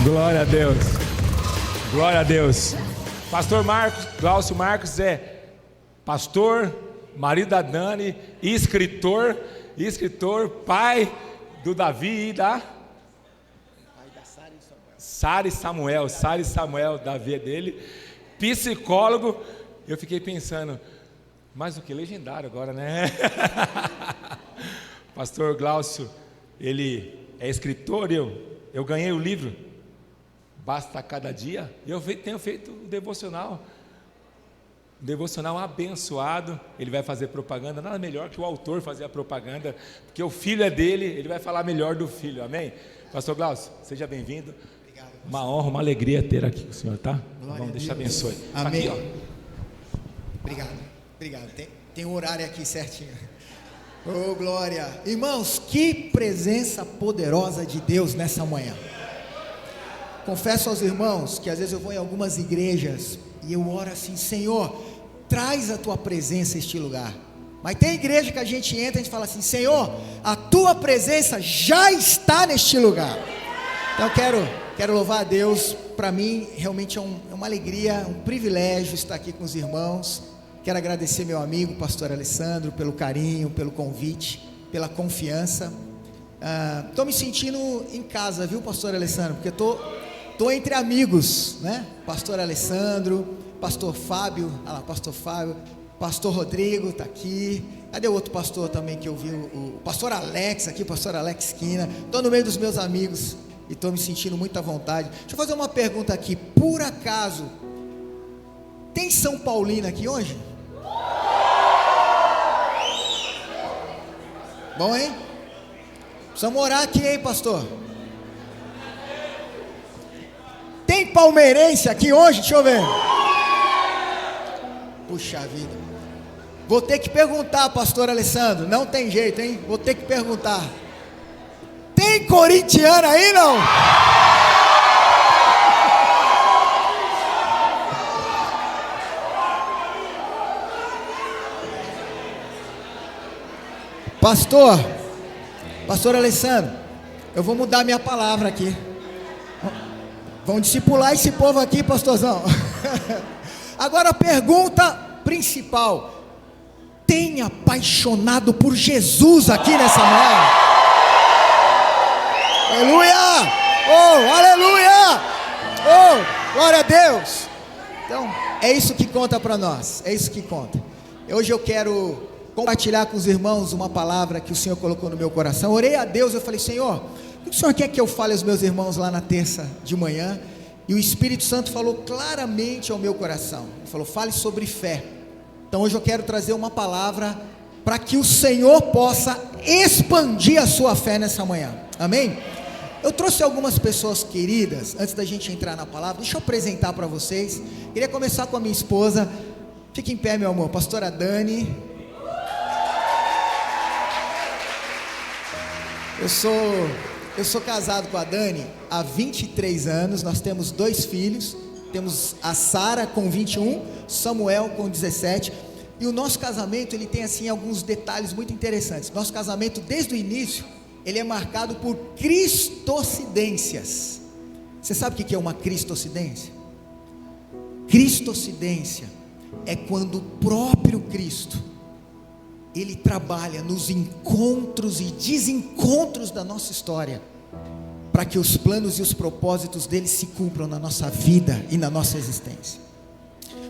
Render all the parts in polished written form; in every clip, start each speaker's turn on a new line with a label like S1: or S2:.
S1: Glória a Deus. Glória a Deus. Pastor Marcos, Glaucio Marcos é pastor, marido da Dani, escritor, pai do Davi e da Sara e Samuel, Davi é dele, psicólogo. Eu fiquei pensando, mas o que legendário agora, né? Pastor Glaucio, ele é escritor, eu ganhei o livro Basta Cada Dia, e eu tenho feito um devocional abençoado. Ele vai fazer propaganda, nada melhor que o autor fazer a propaganda, porque o filho é dele, ele vai falar melhor do filho, amém? Pastor Glaucio, seja bem-vindo. Obrigado, uma honra, uma alegria ter aqui com o senhor, tá? Vamos, Deus te abençoe.
S2: Amém.
S1: Aqui, ó.
S2: Obrigado. Tem um horário aqui certinho. Oh, glória. Irmãos, que presença poderosa de Deus nessa manhã. Confesso aos irmãos que às vezes eu vou em algumas igrejas e eu oro assim: Senhor, traz a tua presença a este lugar. Mas tem igreja que a gente entra e a gente fala assim: Senhor, a tua presença já está neste lugar. Então quero louvar a Deus. Para mim realmente é uma alegria, um privilégio estar aqui com os irmãos. Quero agradecer meu amigo pastor Alessandro pelo carinho, pelo convite, pela confiança. Estou me sentindo em casa, viu, pastor Alessandro? Porque estou entre amigos, né? Pastor Alessandro, pastor Fábio, pastor Rodrigo está aqui. Cadê o outro pastor também que eu vi? O pastor Alex aqui, pastor Alex Quina. Estou no meio dos meus amigos e estou me sentindo muito à vontade. Deixa eu fazer uma pergunta aqui. Por acaso tem São Paulino aqui hoje? Bom, hein? Precisamos orar aqui, hein, pastor? Tem palmeirense aqui hoje? Deixa eu ver. Puxa vida. Vou ter que perguntar, pastor Alessandro. Não tem jeito, hein? Vou ter que perguntar. Tem corintiano aí, não? Pastor Alessandro, eu vou mudar minha palavra aqui. Vão discipular esse povo aqui, pastorzão. Agora a pergunta principal: tem apaixonado por Jesus aqui nessa manhã? Aleluia! Oh, aleluia! Oh, glória a Deus! Então, é isso que conta para nós, é isso que conta. Hoje eu quero compartilhar com os irmãos uma palavra que o Senhor colocou no meu coração. Orei a Deus, eu falei: Senhor, o que o Senhor quer que eu fale aos meus irmãos lá na terça de manhã? E o Espírito Santo falou claramente ao meu coração. Ele falou: fale sobre fé. Então hoje eu quero trazer uma palavra para que o Senhor possa expandir a sua fé nessa manhã, amém? Eu trouxe algumas pessoas queridas. Antes da gente entrar na palavra, deixa eu apresentar para vocês. Queria começar com a minha esposa. Fique em pé, meu amor. Pastora Dani. Eu sou casado com a Dani há 23 anos, nós temos 2 filhos, temos a Sara com 21, Samuel com 17, e o nosso casamento, ele tem assim alguns detalhes muito interessantes. Nosso casamento, desde o início, ele é marcado por cristocidências. Você sabe o que é uma cristocidência? Cristocidência é quando o próprio Cristo, ele trabalha nos encontros e desencontros da nossa história, para que os planos e os propósitos dele se cumpram na nossa vida e na nossa existência.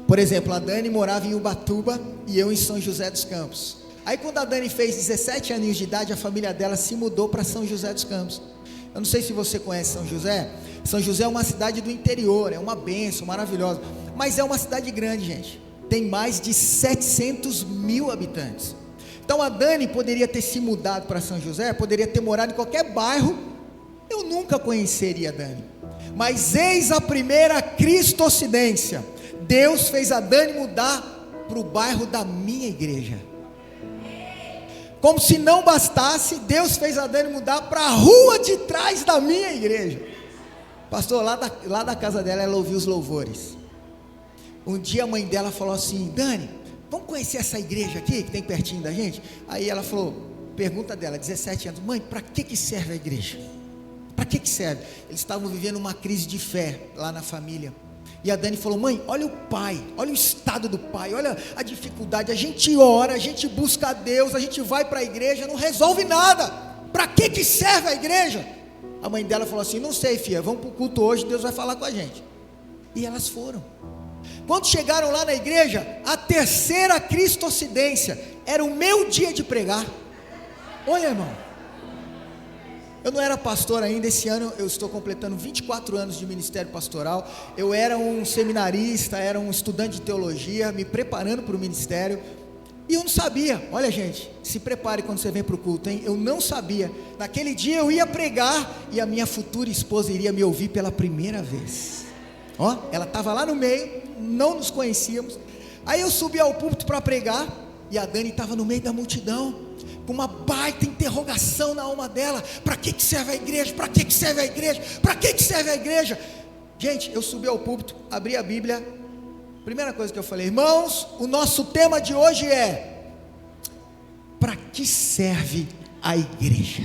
S2: Por exemplo, a Dani morava em Ubatuba e eu em São José dos Campos. Aí quando a Dani fez 17 aninhos de idade, a família dela se mudou para São José dos Campos. Eu não sei se você conhece São José. São José é uma cidade do interior, é uma bênção maravilhosa, mas é uma cidade grande, gente. Tem mais de 700 mil habitantes. Então a Dani poderia ter se mudado para São José, poderia ter morado em qualquer bairro, eu nunca conheceria a Dani. Mas eis a primeira cristocidência: Deus fez a Dani mudar para o bairro da minha igreja. Como se não bastasse, Deus fez a Dani mudar para a rua de trás da minha igreja. Pastor, lá da casa dela, ela ouviu os louvores. Um dia a mãe dela falou assim: Dani, vamos conhecer essa igreja aqui, que tem pertinho da gente? Aí ela falou, pergunta dela, 17 anos: mãe, para que serve a igreja? Para que serve? Eles estavam vivendo uma crise de fé lá na família. E a Dani falou: mãe, olha o pai, olha o estado do pai, olha a dificuldade. A gente ora, a gente busca a Deus, a gente vai para a igreja, não resolve nada. Para que serve a igreja? A mãe dela falou assim: não sei, filha, vamos para o culto hoje, Deus vai falar com a gente. E elas foram. Quando chegaram lá na igreja, a terceira cristocidência, era o meu dia de pregar. Olha, irmão, eu não era pastor ainda. Esse ano eu estou completando 24 anos de ministério pastoral. Eu era um seminarista, era um estudante de teologia, me preparando para o ministério, e eu não sabia. Olha, gente, se prepare quando você vem para o culto, hein? Eu não sabia. Naquele dia eu ia pregar e a minha futura esposa iria me ouvir pela primeira vez. Ó, ela estava lá no meio, não nos conhecíamos. Aí eu subi ao púlpito para pregar e a Dani estava no meio da multidão, com uma baita interrogação na alma dela: para que serve a igreja? Para que serve a igreja? Para que serve a igreja? Gente, eu subi ao púlpito, abri a Bíblia, primeira coisa que eu falei: irmãos, o nosso tema de hoje é: para que serve a igreja?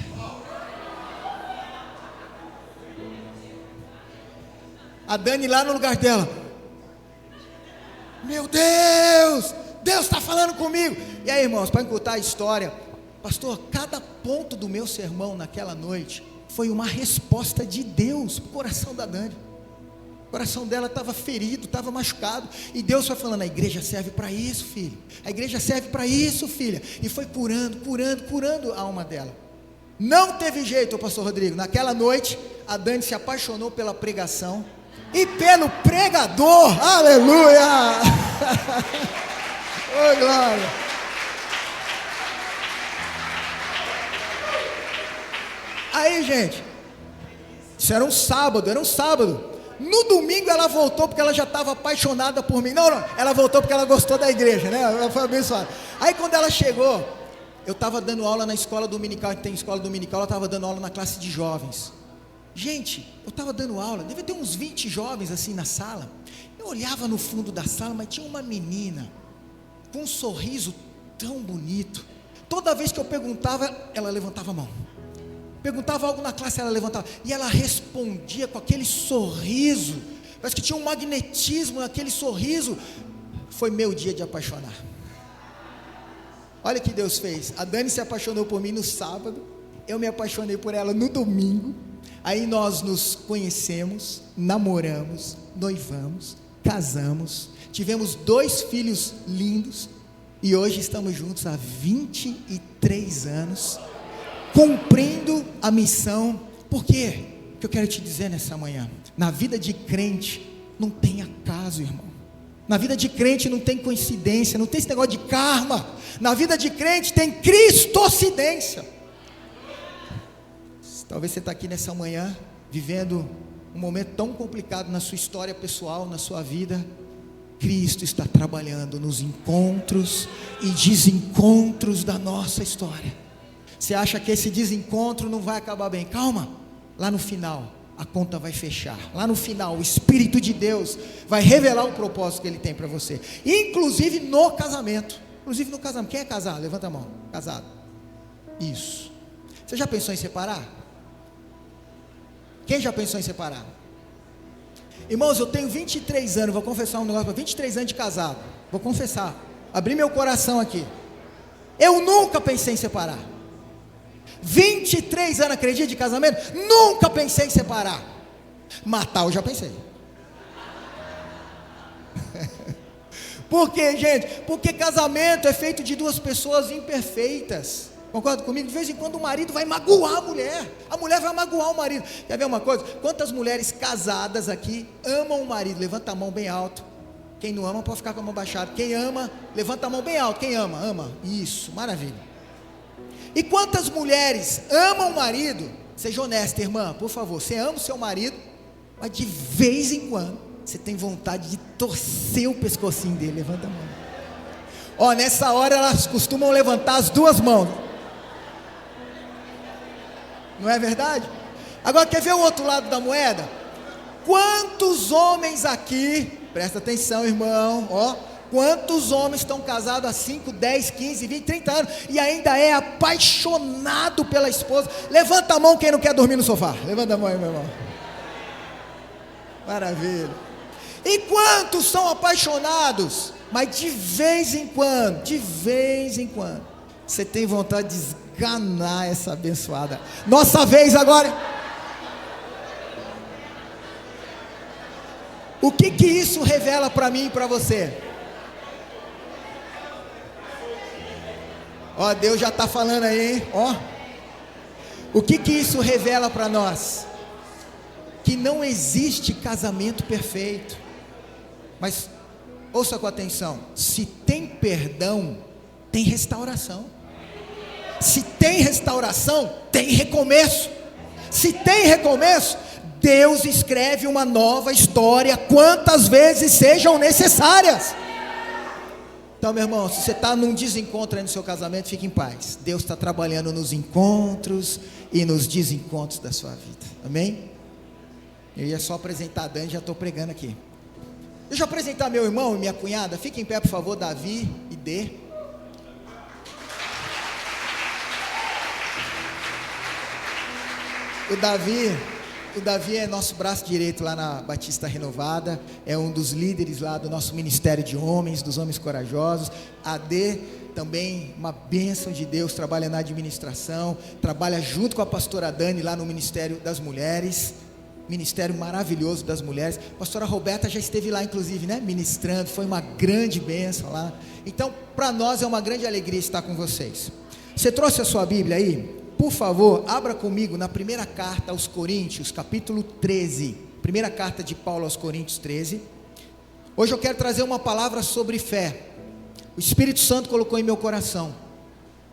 S2: A Dani lá no lugar dela: meu Deus, Deus está falando comigo. E aí, irmãos, para encurtar a história, pastor, cada ponto do meu sermão naquela noite foi uma resposta de Deus para o coração da Dani. O coração dela estava ferido, estava machucado, e Deus foi falando: a igreja serve para isso, filho, a igreja serve para isso, filha. E foi curando a alma dela. Não teve jeito, pastor Rodrigo. Naquela noite a Dani se apaixonou pela pregação e pelo pregador. Aleluia! Oi, glória! Aí, gente, isso era um sábado. No domingo ela voltou porque ela já estava apaixonada por mim. Não, ela voltou porque ela gostou da igreja, né? Ela foi abençoada. Aí quando ela chegou, eu estava dando aula na escola dominical. Tem escola dominical, ela estava dando aula na classe de jovens. Gente, eu estava dando aula, devia ter uns 20 jovens assim na sala. Eu olhava no fundo da sala, mas tinha uma menina com um sorriso tão bonito. Toda vez que eu perguntava, ela levantava a mão. Perguntava algo na classe, ela levantava, e ela respondia com aquele sorriso. Parece que tinha um magnetismo naquele sorriso. Foi meu dia de apaixonar. Olha o que Deus fez. A Dani se apaixonou por mim no sábado, eu me apaixonei por ela no domingo. Aí nós nos conhecemos, namoramos, noivamos, casamos, tivemos 2 filhos lindos, e hoje estamos juntos há 23 anos, cumprindo a missão. Por quê? O que eu quero te dizer nessa manhã: na vida de crente não tem acaso, irmão. Na vida de crente não tem coincidência, não tem esse negócio de karma. Na vida de crente tem cristocidência. Talvez você está aqui nessa manhã vivendo um momento tão complicado na sua história pessoal, na sua vida. Cristo está trabalhando nos encontros e desencontros da nossa história. Você acha que esse desencontro não vai acabar bem? Calma, lá no final a conta vai fechar. Lá no final o Espírito de Deus vai revelar o propósito que Ele tem para você, inclusive no casamento. Quem é casado? Levanta a mão. Casado. Isso. Você já pensou em separar? Quem já pensou em separar? Irmãos, eu tenho 23 anos, vou confessar um negócio para 23 anos de casado. Vou confessar, abrir meu coração aqui. Eu nunca pensei em separar. 23 anos, acredita, de casamento? Nunca pensei em separar. Matar eu já pensei. Por quê, gente? Porque casamento é feito de 2 pessoas imperfeitas. Concorda comigo? De vez em quando o marido vai magoar a mulher vai magoar o marido. Quer ver uma coisa? Quantas mulheres casadas aqui amam o marido? Levanta a mão bem alto. Quem não ama pode ficar com a mão baixada. Quem ama, levanta a mão bem alto. Quem ama? Ama. Isso, maravilha. E quantas mulheres amam o marido? Seja honesta, irmã, por favor. Você ama o seu marido, mas de vez em quando você tem vontade de torcer o pescocinho dele. Levanta a mão. Ó, nessa hora elas costumam levantar as 2 mãos. Não é verdade? Agora, quer ver o outro lado da moeda? Quantos homens aqui, presta atenção, irmão, ó, Quantos homens estão casados há 5, 10, 15, 20, 30 anos e ainda é apaixonado pela esposa? Levanta a mão quem não quer dormir no sofá. Levanta a mão aí, meu irmão. Maravilha. E quantos são apaixonados, mas de vez em quando, você tem vontade de esganar essa abençoada? Nossa vez agora. O que isso revela para mim e para você? Ó, Deus já está falando aí, hein? Ó. O que isso revela para nós? Que não existe casamento perfeito. Mas ouça com atenção: se tem perdão, tem restauração. Se tem restauração, tem recomeço. Se tem recomeço, Deus escreve uma nova história, quantas vezes sejam necessárias. Então, meu irmão, se você está num desencontro aí no seu casamento, fique em paz. Deus está trabalhando nos encontros e nos desencontros da sua vida. Amém? Eu ia só apresentar a Dani, já estou pregando aqui. Deixa eu apresentar meu irmão e minha cunhada. Fiquem em pé, por favor, Davi e Dê. O Davi é nosso braço direito lá na Batista Renovada, é um dos líderes lá do nosso ministério de homens, dos homens corajosos. A Dê também, uma bênção de Deus, trabalha na administração, trabalha junto com a pastora Dani lá no Ministério das Mulheres, ministério maravilhoso das mulheres. A pastora Roberta já esteve lá inclusive, né, ministrando, foi uma grande bênção lá. Então, para nós é uma grande alegria estar com vocês. Você trouxe a sua Bíblia aí? Por favor, abra comigo na primeira carta aos Coríntios, capítulo 13. Primeira carta de Paulo aos Coríntios 13. Hoje eu quero trazer uma palavra sobre fé. O Espírito Santo colocou em meu coração.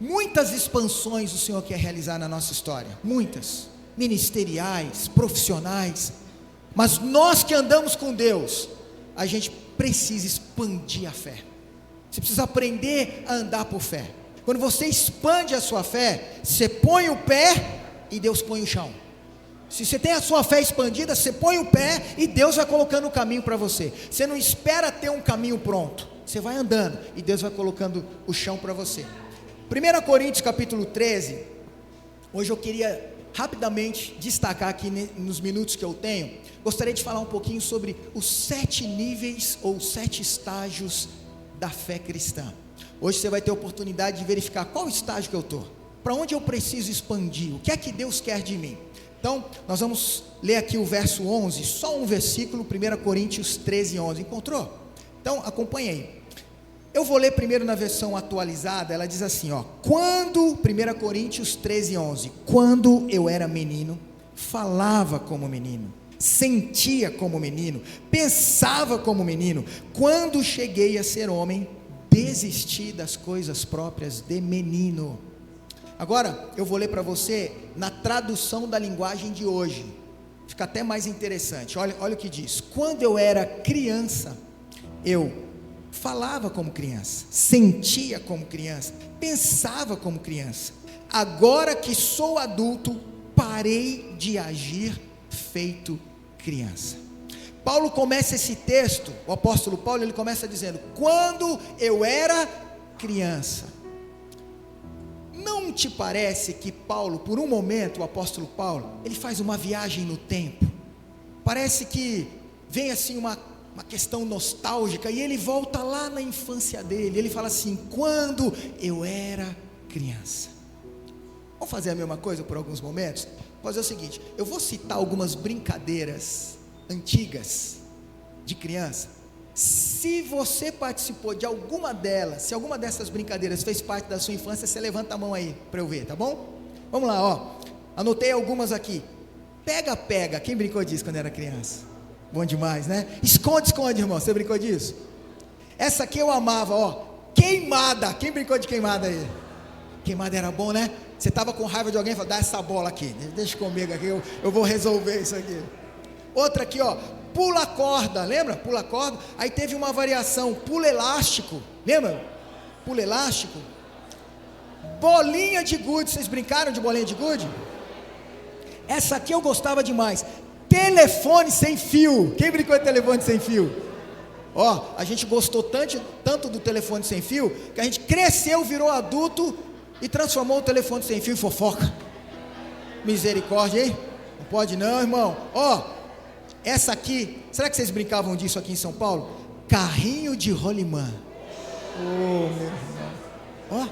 S2: Muitas expansões o Senhor quer realizar na nossa história. Muitas. Ministeriais, profissionais. Mas nós que andamos com Deus, a gente precisa expandir a fé. Você precisa aprender a andar por fé. Quando você expande a sua fé, você põe o pé e Deus põe o chão. Se você tem a sua fé expandida, você põe o pé e Deus vai colocando o caminho para você. Você não espera ter um caminho pronto, você vai andando e Deus vai colocando o chão para você. 1 Coríntios capítulo 13, hoje eu queria rapidamente destacar aqui nos minutos que eu tenho, gostaria de falar um pouquinho sobre os 7 níveis ou 7 estágios da fé cristã. Hoje você vai ter a oportunidade de verificar qual estágio que eu estou, para onde eu preciso expandir, o que é que Deus quer de mim. Então, nós vamos ler aqui o verso 11, só um versículo, 1 Coríntios 13, 11, encontrou? Então, acompanhe aí. Eu vou ler primeiro na versão atualizada, ela diz assim, ó: quando, 1 Coríntios 13, 11, quando eu era menino, falava como menino, sentia como menino, pensava como menino, quando cheguei a ser homem, desisti das coisas próprias de menino. Agora, eu vou ler para você na tradução da linguagem de hoje, fica até mais interessante. Olha o que diz: quando eu era criança, eu falava como criança, sentia como criança, pensava como criança. Agora que sou adulto, parei de agir feito criança. Paulo começa esse texto, o apóstolo Paulo, ele começa dizendo: quando eu era criança. Não te parece que Paulo, por um momento, o apóstolo Paulo, ele faz uma viagem no tempo? Parece que vem assim uma questão nostálgica, e ele volta lá na infância dele, ele fala assim: quando eu era criança. Vamos fazer a mesma coisa por alguns momentos? Vou fazer o seguinte, eu vou citar algumas brincadeiras antigas de criança. Se você participou de alguma delas, se alguma dessas brincadeiras fez parte da sua infância, você levanta a mão aí para eu ver, tá bom? Vamos lá, ó. Anotei algumas aqui. Pega, pega. Quem brincou disso quando era criança? Bom demais, né? Esconde, esconde, irmão. Você brincou disso? Essa aqui eu amava, ó. Queimada. Quem brincou de queimada aí? Queimada era bom, né? Você estava com raiva de alguém e falou: dá essa bola aqui, deixa comigo aqui, eu vou resolver isso aqui. Outra aqui, ó, pula corda, lembra? Pula corda. Aí teve uma variação, pula elástico, lembra? Pula elástico. Bolinha de gude, vocês brincaram de bolinha de gude? Essa aqui eu gostava demais. Telefone sem fio. Quem brincou de telefone sem fio? Ó, a gente gostou tanto do telefone sem fio, que a gente cresceu, virou adulto e transformou o telefone sem fio em fofoca. Misericórdia, hein? Não pode não, irmão. Ó, essa aqui, será que vocês brincavam disso aqui em São Paulo? Carrinho de rolimã. Oh, meu irmão. Ó,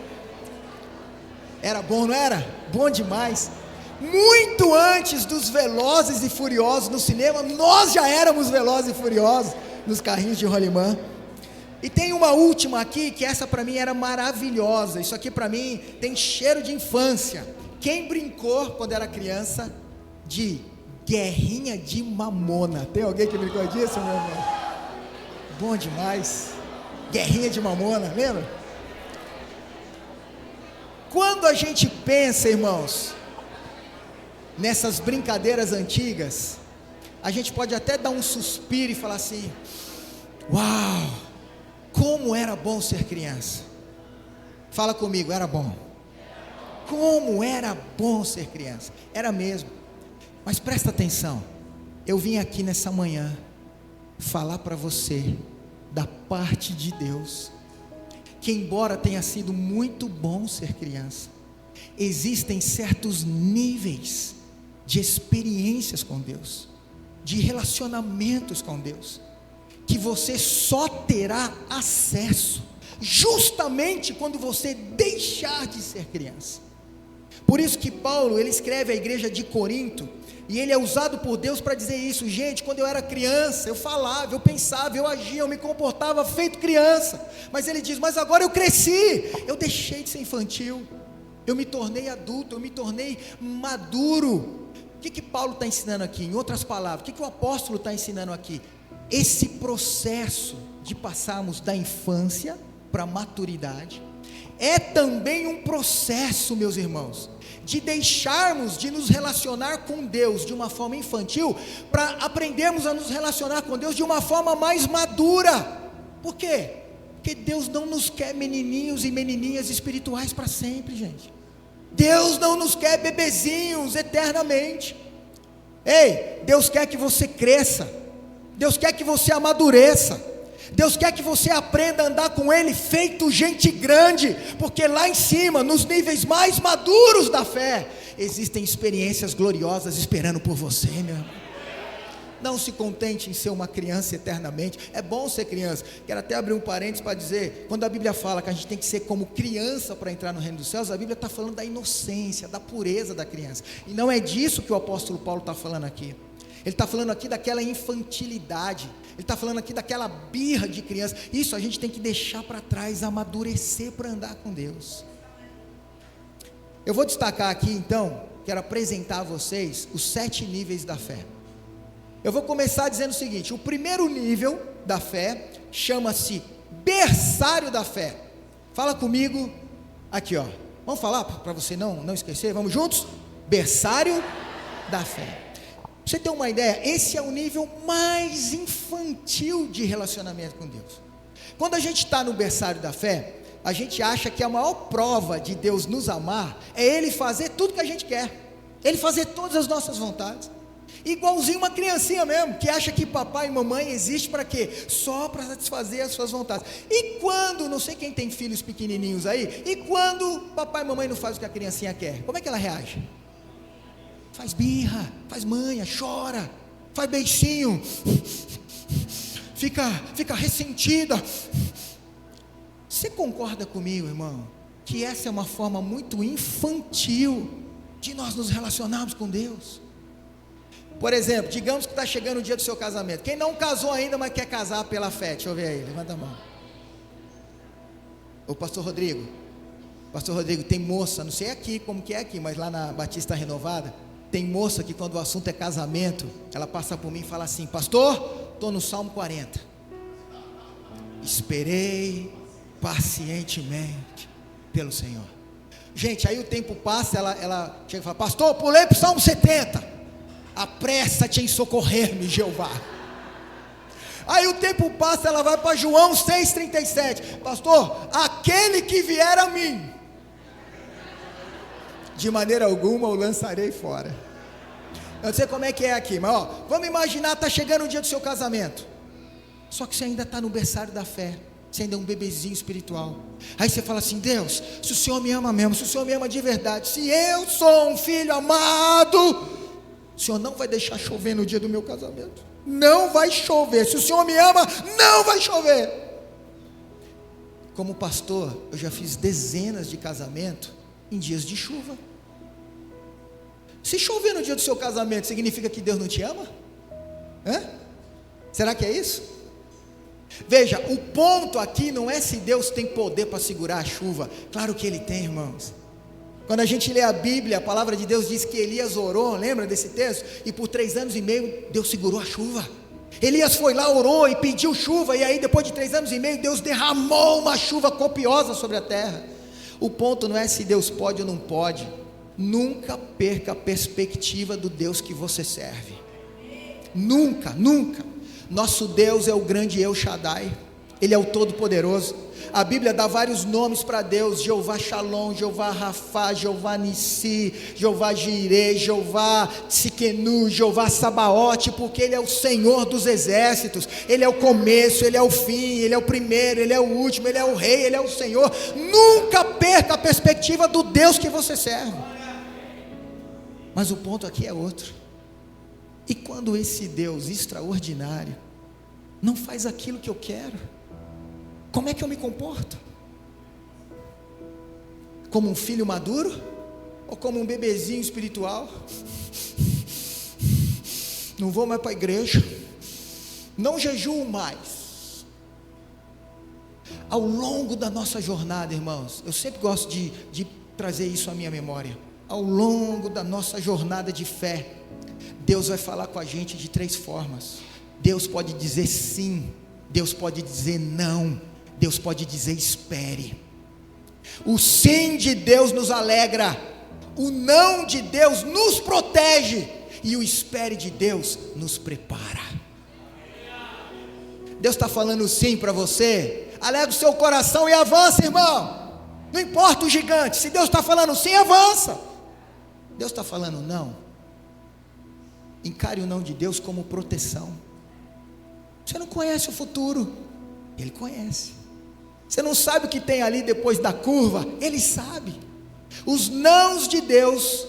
S2: era bom, não era? Bom demais. Muito antes dos Velozes e Furiosos no cinema, nós já éramos Velozes e Furiosos nos carrinhos de rolimã. E tem uma última aqui, que essa para mim era maravilhosa. Isso aqui para mim tem cheiro de infância. Quem brincou quando era criança de guerrinha de mamona? Tem alguém que brincou disso, meu irmão? Bom demais. Guerrinha de mamona, lembra? Quando a gente pensa, irmãos, nessas brincadeiras antigas, a gente pode até dar um suspiro e falar assim: uau, como era bom ser criança. Fala comigo, era bom. Como era bom ser criança. Era mesmo. Mas presta atenção, eu vim aqui nessa manhã falar para você da parte de Deus, que embora tenha sido muito bom ser criança, existem certos níveis de experiências com Deus, de relacionamentos com Deus, que você só terá acesso justamente quando você deixar de ser criança. Por isso que Paulo, ele escreve à igreja de Corinto, e ele é usado por Deus para dizer isso: gente, quando eu era criança, eu falava, eu pensava, eu agia, eu me comportava feito criança, mas ele diz, mas agora eu cresci, eu deixei de ser infantil, eu me tornei adulto, eu me tornei maduro. O que Paulo está ensinando aqui? Em outras palavras, o que o apóstolo está ensinando aqui? Esse processo de passarmos da infância para a maturidade é também um processo, meus irmãos, de deixarmos de nos relacionar com Deus de uma forma infantil, para aprendermos a nos relacionar com Deus de uma forma mais madura. Por quê? Porque Deus não nos quer menininhos e menininhas espirituais para sempre, gente. Deus não nos quer bebezinhos eternamente. Ei, Deus quer que você cresça, Deus quer que você amadureça, Deus quer que você aprenda a andar com Ele feito gente grande, porque lá em cima, nos níveis mais maduros da fé, existem experiências gloriosas esperando por você, meu irmão. Não se contente em ser uma criança eternamente. É bom ser criança. Quero até abrir um parênteses para dizer, quando a Bíblia fala que a gente tem que ser como criança para entrar no reino dos céus, a Bíblia está falando da inocência, da pureza da criança, e não é disso que o apóstolo Paulo está falando aqui. Ele está falando aqui daquela infantilidade, ele está falando aqui daquela birra de criança. Isso a gente tem que deixar para trás, amadurecer para andar com Deus. Eu vou destacar aqui então, quero apresentar a vocês os 7 níveis da fé. Eu vou começar dizendo o seguinte: o primeiro nível da fé chama-se berçário da fé. Fala comigo aqui, ó. Vamos falar para você não esquecer, vamos juntos? Berçário da fé. Pra você ter uma ideia, esse é o nível mais infantil de relacionamento com Deus. Quando a gente está no berçário da fé, a gente acha que a maior prova de Deus nos amar é Ele fazer tudo que a gente quer, Ele fazer todas as nossas vontades, igualzinho uma criancinha mesmo, que acha que papai e mamãe existe para quê? Só para satisfazer as suas vontades. E quando, não sei quem tem filhos pequenininhos aí, e quando papai e mamãe não fazem o que a criancinha quer, como é que ela reage? Faz birra, faz manha, chora, faz beicinho, fica ressentida. Você concorda comigo, irmão, que essa é uma forma muito infantil de nós nos relacionarmos com Deus? Por exemplo, digamos que está chegando o dia do seu casamento. Quem não casou ainda, mas quer casar pela fé, deixa eu ver aí, levanta a mão. Ô pastor Rodrigo, tem moça, não sei aqui como que é aqui, mas lá na Batista Renovada, tem moça que quando o assunto é casamento, ela passa por mim e fala assim: pastor, estou no Salmo 40, esperei pacientemente pelo Senhor. Gente, aí o tempo passa, ela chega e fala: pastor, pulei para o Salmo 70, apressa-te em socorrer-me, Jeová. Aí o tempo passa, ela vai para João 6,37, pastor, aquele que vier a mim, de maneira alguma o lançarei fora. Eu não sei como é que é aqui, mas ó, vamos imaginar, está chegando o dia do seu casamento. Só que você ainda está no berçário da fé, você ainda é um bebezinho espiritual. Aí você fala assim: Deus, se o Senhor me ama mesmo, se o Senhor me ama de verdade, se eu sou um filho amado, o Senhor não vai deixar chover no dia do meu casamento. Não vai chover. Se o Senhor me ama, não vai chover. Como pastor, eu já fiz dezenas de casamentos em dias de chuva. Se chover no dia do seu casamento, significa que Deus não te ama? Será que é isso? Veja, o ponto aqui não é se Deus tem poder para segurar a chuva. Claro que Ele tem, irmãos. Quando a gente lê a Bíblia, a palavra de Deus diz que Elias orou, lembra desse texto? E por 3 anos e meio, Deus segurou a chuva. Elias foi lá, orou e pediu chuva, e aí depois de 3 anos e meio, Deus derramou uma chuva copiosa sobre a terra. O ponto não é se Deus pode ou não pode. Nunca perca a perspectiva do Deus que você serve. Nunca, nunca. Nosso Deus é o grande El Shaddai, Ele é o Todo-Poderoso. A Bíblia dá vários nomes para Deus: Jeová Shalom, Jeová Rafá, Jeová Nissi, Jeová Jireh, Jeová Tsikenu, Jeová Sabaote, porque Ele é o Senhor dos exércitos. Ele é o começo, Ele é o fim, Ele é o primeiro, Ele é o último, Ele é o rei, Ele é o Senhor. Nunca perca a perspectiva do Deus que você serve. Mas o ponto aqui é outro. E quando esse Deus extraordinário não faz aquilo que eu quero, como é que eu me comporto? Como um filho maduro? Ou como um bebezinho espiritual? Não vou mais para a igreja, não jejuo mais. Ao longo da nossa jornada, irmãos, eu sempre gosto de trazer isso à minha memória. Ao longo da nossa jornada de fé, Deus vai falar com a gente de 3 formas. Deus pode dizer sim, Deus pode dizer não, Deus pode dizer espere. O sim de Deus nos alegra, o não de Deus nos protege, e o espere de Deus nos prepara. Deus está falando sim para você, alegra o seu coração e avança, irmão. Não importa o gigante, se Deus está falando sim, avança. Deus está falando não, encare o não de Deus como proteção. Você não conhece o futuro, Ele conhece. Você não sabe o que tem ali depois da curva, Ele sabe. Os nãos de Deus,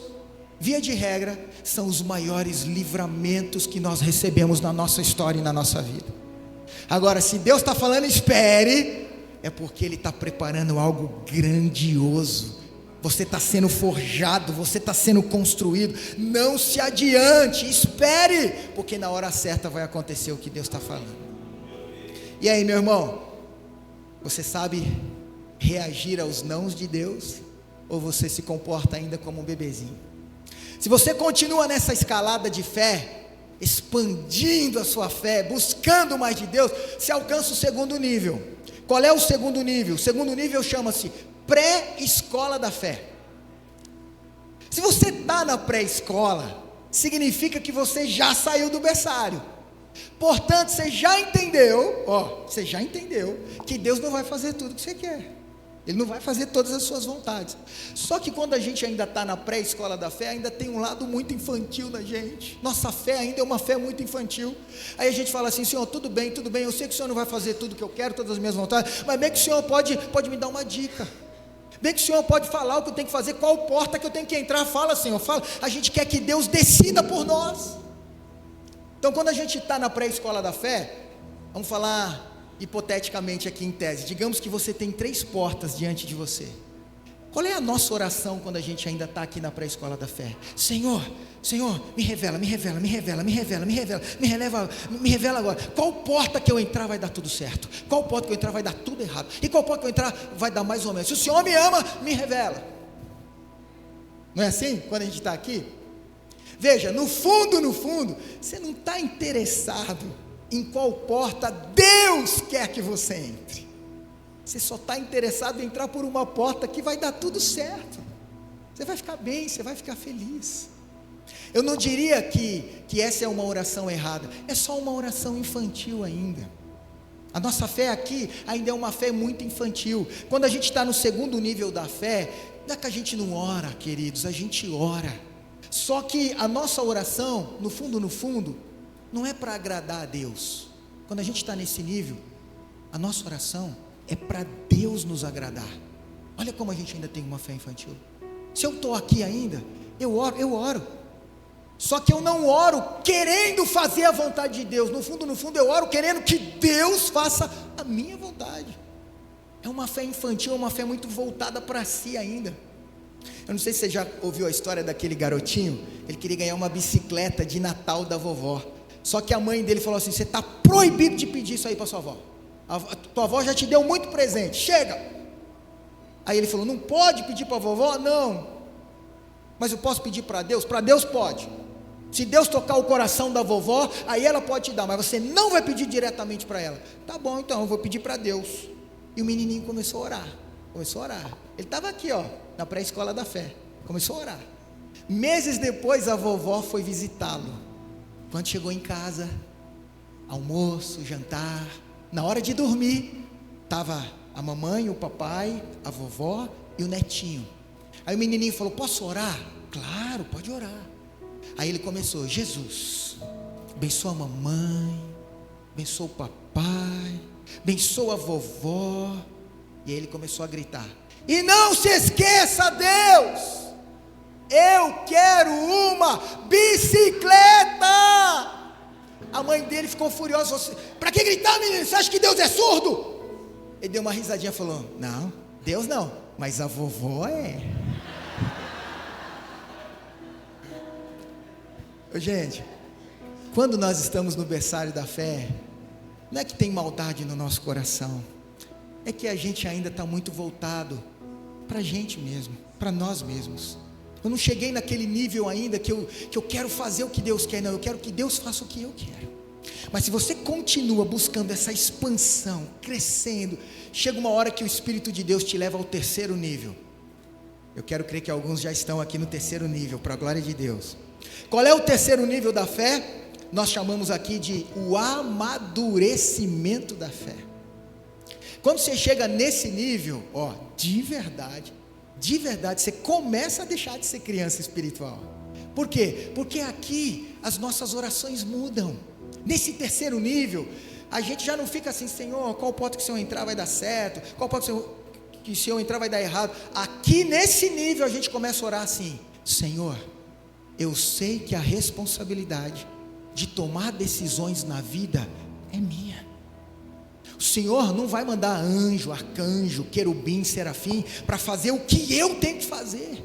S2: via de regra, são os maiores livramentos que nós recebemos na nossa história e na nossa vida. Agora, se Deus está falando espere, é porque Ele está preparando algo grandioso. Você está sendo forjado, você está sendo construído. Não se adiante, espere, porque na hora certa vai acontecer o que Deus está falando. E aí, meu irmão, você sabe reagir aos nãos de Deus? Ou você se comporta ainda como um bebezinho? Se você continua nessa escalada de fé, expandindo a sua fé, buscando mais de Deus, você alcança o 2º nível. Qual é o 2º nível? O 2º nível chama-se pré-escola da fé. Se você está na pré-escola, significa que você já saiu do berçário. Portanto, você já entendeu que Deus não vai fazer tudo que você quer. Ele não vai fazer todas as suas vontades. Só que quando a gente ainda está na pré-escola da fé, ainda tem um lado muito infantil na gente. Nossa fé ainda é uma fé muito infantil. Aí a gente fala assim: Senhor, tudo bem, eu sei que o Senhor não vai fazer tudo que eu quero, todas as minhas vontades, mas bem que o Senhor pode me dar uma dica. Bem que o Senhor pode falar o que eu tenho que fazer, qual porta que eu tenho que entrar. Fala, Senhor, fala. A gente quer que Deus decida por nós. Então, quando a gente está na pré-escola da fé, vamos falar hipoteticamente aqui em tese, digamos que você tem 3 portas diante de você. Qual é a nossa oração quando a gente ainda está aqui na pré-escola da fé? Senhor, me revela agora. Qual porta que eu entrar vai dar tudo certo? Qual porta que eu entrar vai dar tudo errado? E qual porta que eu entrar vai dar mais ou menos? Se o Senhor me ama, me revela. Não é assim quando a gente está aqui? Veja, no fundo, você não está interessado em qual porta Deus quer que você entre. Você só está interessado em entrar por uma porta que vai dar tudo certo. Você vai ficar bem, você vai ficar feliz. Eu não diria que essa é uma oração errada, é só uma oração infantil ainda. A nossa fé aqui ainda é uma fé muito infantil. Quando a gente está no 2º nível da fé, não é que a gente não ora, queridos, a gente ora. Só que a nossa oração, no fundo, não é para agradar a Deus. Quando a gente está nesse nível, a nossa oração é para Deus nos agradar. Olha como a gente ainda tem uma fé infantil. Se eu estou aqui ainda, eu oro. Só que eu não oro querendo fazer a vontade de Deus. No fundo, eu oro querendo que Deus faça a minha vontade. É uma fé infantil, é uma fé muito voltada para si ainda. Eu não sei se você já ouviu a história daquele garotinho. Ele queria ganhar uma bicicleta de Natal da vovó. Só que a mãe dele falou assim: você está proibido de pedir isso aí para sua avó. A tua avó já te deu muito presente, chega. Aí ele falou: não pode pedir para a vovó? Não. Mas eu posso pedir para Deus? Para Deus pode. Se Deus tocar o coração da vovó, aí ela pode te dar, mas você não vai pedir diretamente para ela. Tá bom, então eu vou pedir para Deus. E o menininho começou a orar. Ele estava aqui, na pré-escola da fé. Começou a orar. Meses depois a vovó foi visitá-lo. Quando chegou em casa, almoço, jantar, na hora de dormir, estava a mamãe, o papai, a vovó e o netinho. Aí o menininho falou: posso orar? Claro, pode orar. Aí ele começou: Jesus, abençoa a mamãe, abençoa o papai, abençoa a vovó. E aí ele começou a gritar: e não se esqueça, Deus, eu quero uma bicicleta. A mãe dele ficou furiosa: para que gritar, menino? Você acha que Deus é surdo? Ele deu uma risadinha e falou: não, Deus não, mas a vovó é. Gente, quando nós estamos no berçário da fé, não é que tem maldade no nosso coração, é que a gente ainda está muito voltado para a gente mesmo, para nós mesmos. Eu não cheguei naquele nível ainda que eu quero fazer o que Deus quer, não, eu quero que Deus faça o que eu quero. Mas se você continua buscando essa expansão, crescendo, chega uma hora que o Espírito de Deus te leva ao terceiro nível. Eu quero crer que alguns já estão aqui no terceiro nível, para a glória de Deus. Qual é o terceiro nível da fé? Nós chamamos aqui de o amadurecimento da fé. Quando você chega nesse nível, de verdade, você começa a deixar de ser criança espiritual. Por quê? Porque aqui as nossas orações mudam. Nesse terceiro nível, a gente já não fica assim: Senhor, qual porta que se eu entrar vai dar certo, qual porta que se eu entrar vai dar errado. Aqui nesse nível a gente começa a orar assim: Senhor, eu sei que a responsabilidade de tomar decisões na vida é minha. O Senhor não vai mandar anjo, arcanjo, querubim, serafim para fazer o que eu tenho que fazer.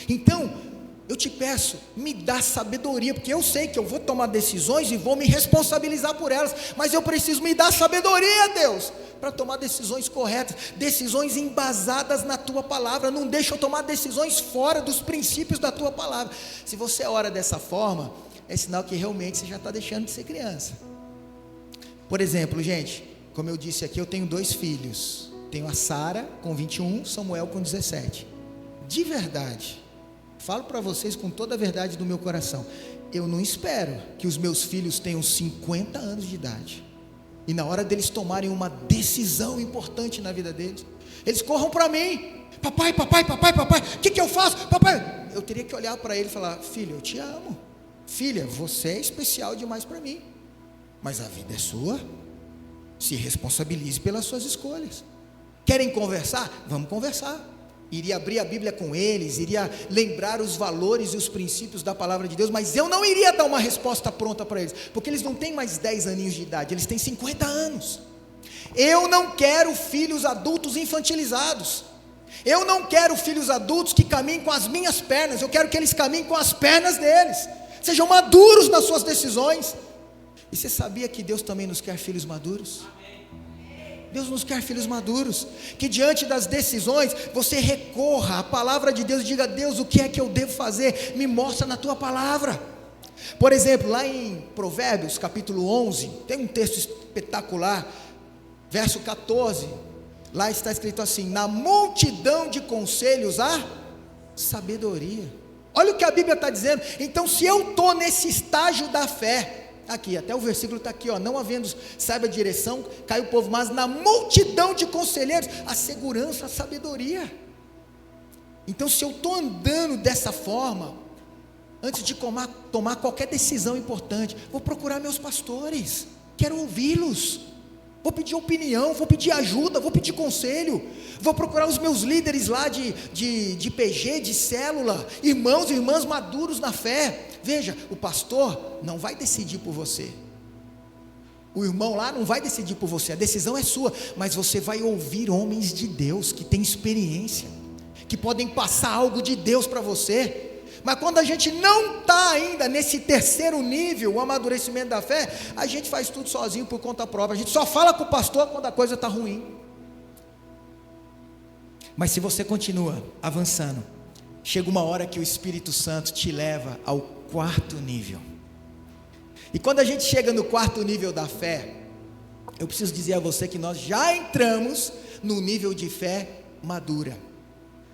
S2: Então, eu te peço, me dá sabedoria, porque eu sei que eu vou tomar decisões e vou me responsabilizar por elas, mas eu preciso me dar sabedoria, Deus, para tomar decisões corretas, decisões embasadas na Tua Palavra. Não deixa eu tomar decisões fora dos princípios da Tua Palavra. Se você ora dessa forma, é sinal que realmente você já está deixando de ser criança. Por exemplo, gente, como eu disse aqui, eu tenho 2 filhos. Tenho a Sara com 21, Samuel com 17. De verdade, falo para vocês com toda a verdade do meu coração, eu não espero que os meus filhos tenham 50 anos de idade e na hora deles tomarem uma decisão importante na vida deles, eles corram para mim: papai, o que eu faço? Papai, eu teria que olhar para ele e falar: filho, eu te amo, filha, você é especial demais para mim, mas a vida é sua, se responsabilize pelas suas escolhas. Querem conversar? Vamos conversar. Iria abrir a Bíblia com eles, iria lembrar os valores e os princípios da palavra de Deus, mas eu não iria dar uma resposta pronta para eles, porque eles não têm mais 10 aninhos de idade, eles têm 50 anos. Eu não quero filhos adultos infantilizados. Eu não quero filhos adultos que caminhem com as minhas pernas. Eu quero que eles caminhem com as pernas deles, sejam maduros nas suas decisões. E você sabia que Deus também nos quer filhos maduros? Deus nos quer filhos maduros, que diante das decisões, você recorra à palavra de Deus e diga: Deus, o que é que eu devo fazer? Me mostra na tua palavra. Por exemplo, lá em Provérbios, capítulo 11, tem um texto espetacular, verso 14, lá está escrito assim: na multidão de conselhos há sabedoria. Olha o que a Bíblia está dizendo. Então, se eu estou nesse estágio da fé, aqui, até o versículo está aqui, não havendo saiba a direção, cai o povo, mas na multidão de conselheiros, a segurança, a sabedoria. Então, se eu estou andando dessa forma, antes de tomar qualquer decisão importante, vou procurar meus pastores, quero ouvi-los. Vou pedir opinião, vou pedir ajuda, vou pedir conselho, vou procurar os meus líderes lá de PG, de célula, irmãos e irmãs maduros na fé. Veja, o pastor não vai decidir por você, o irmão lá não vai decidir por você, a decisão é sua, mas você vai ouvir homens de Deus, que têm experiência, que podem passar algo de Deus para você. Mas quando a gente não está ainda nesse terceiro nível, o amadurecimento da fé, a gente faz tudo sozinho por conta própria, a gente só fala com o pastor quando a coisa está ruim. Mas se você continua avançando, chega uma hora que o Espírito Santo te leva ao quarto nível. E quando a gente chega no quarto nível da fé, eu preciso dizer a você que nós já entramos no nível de fé madura.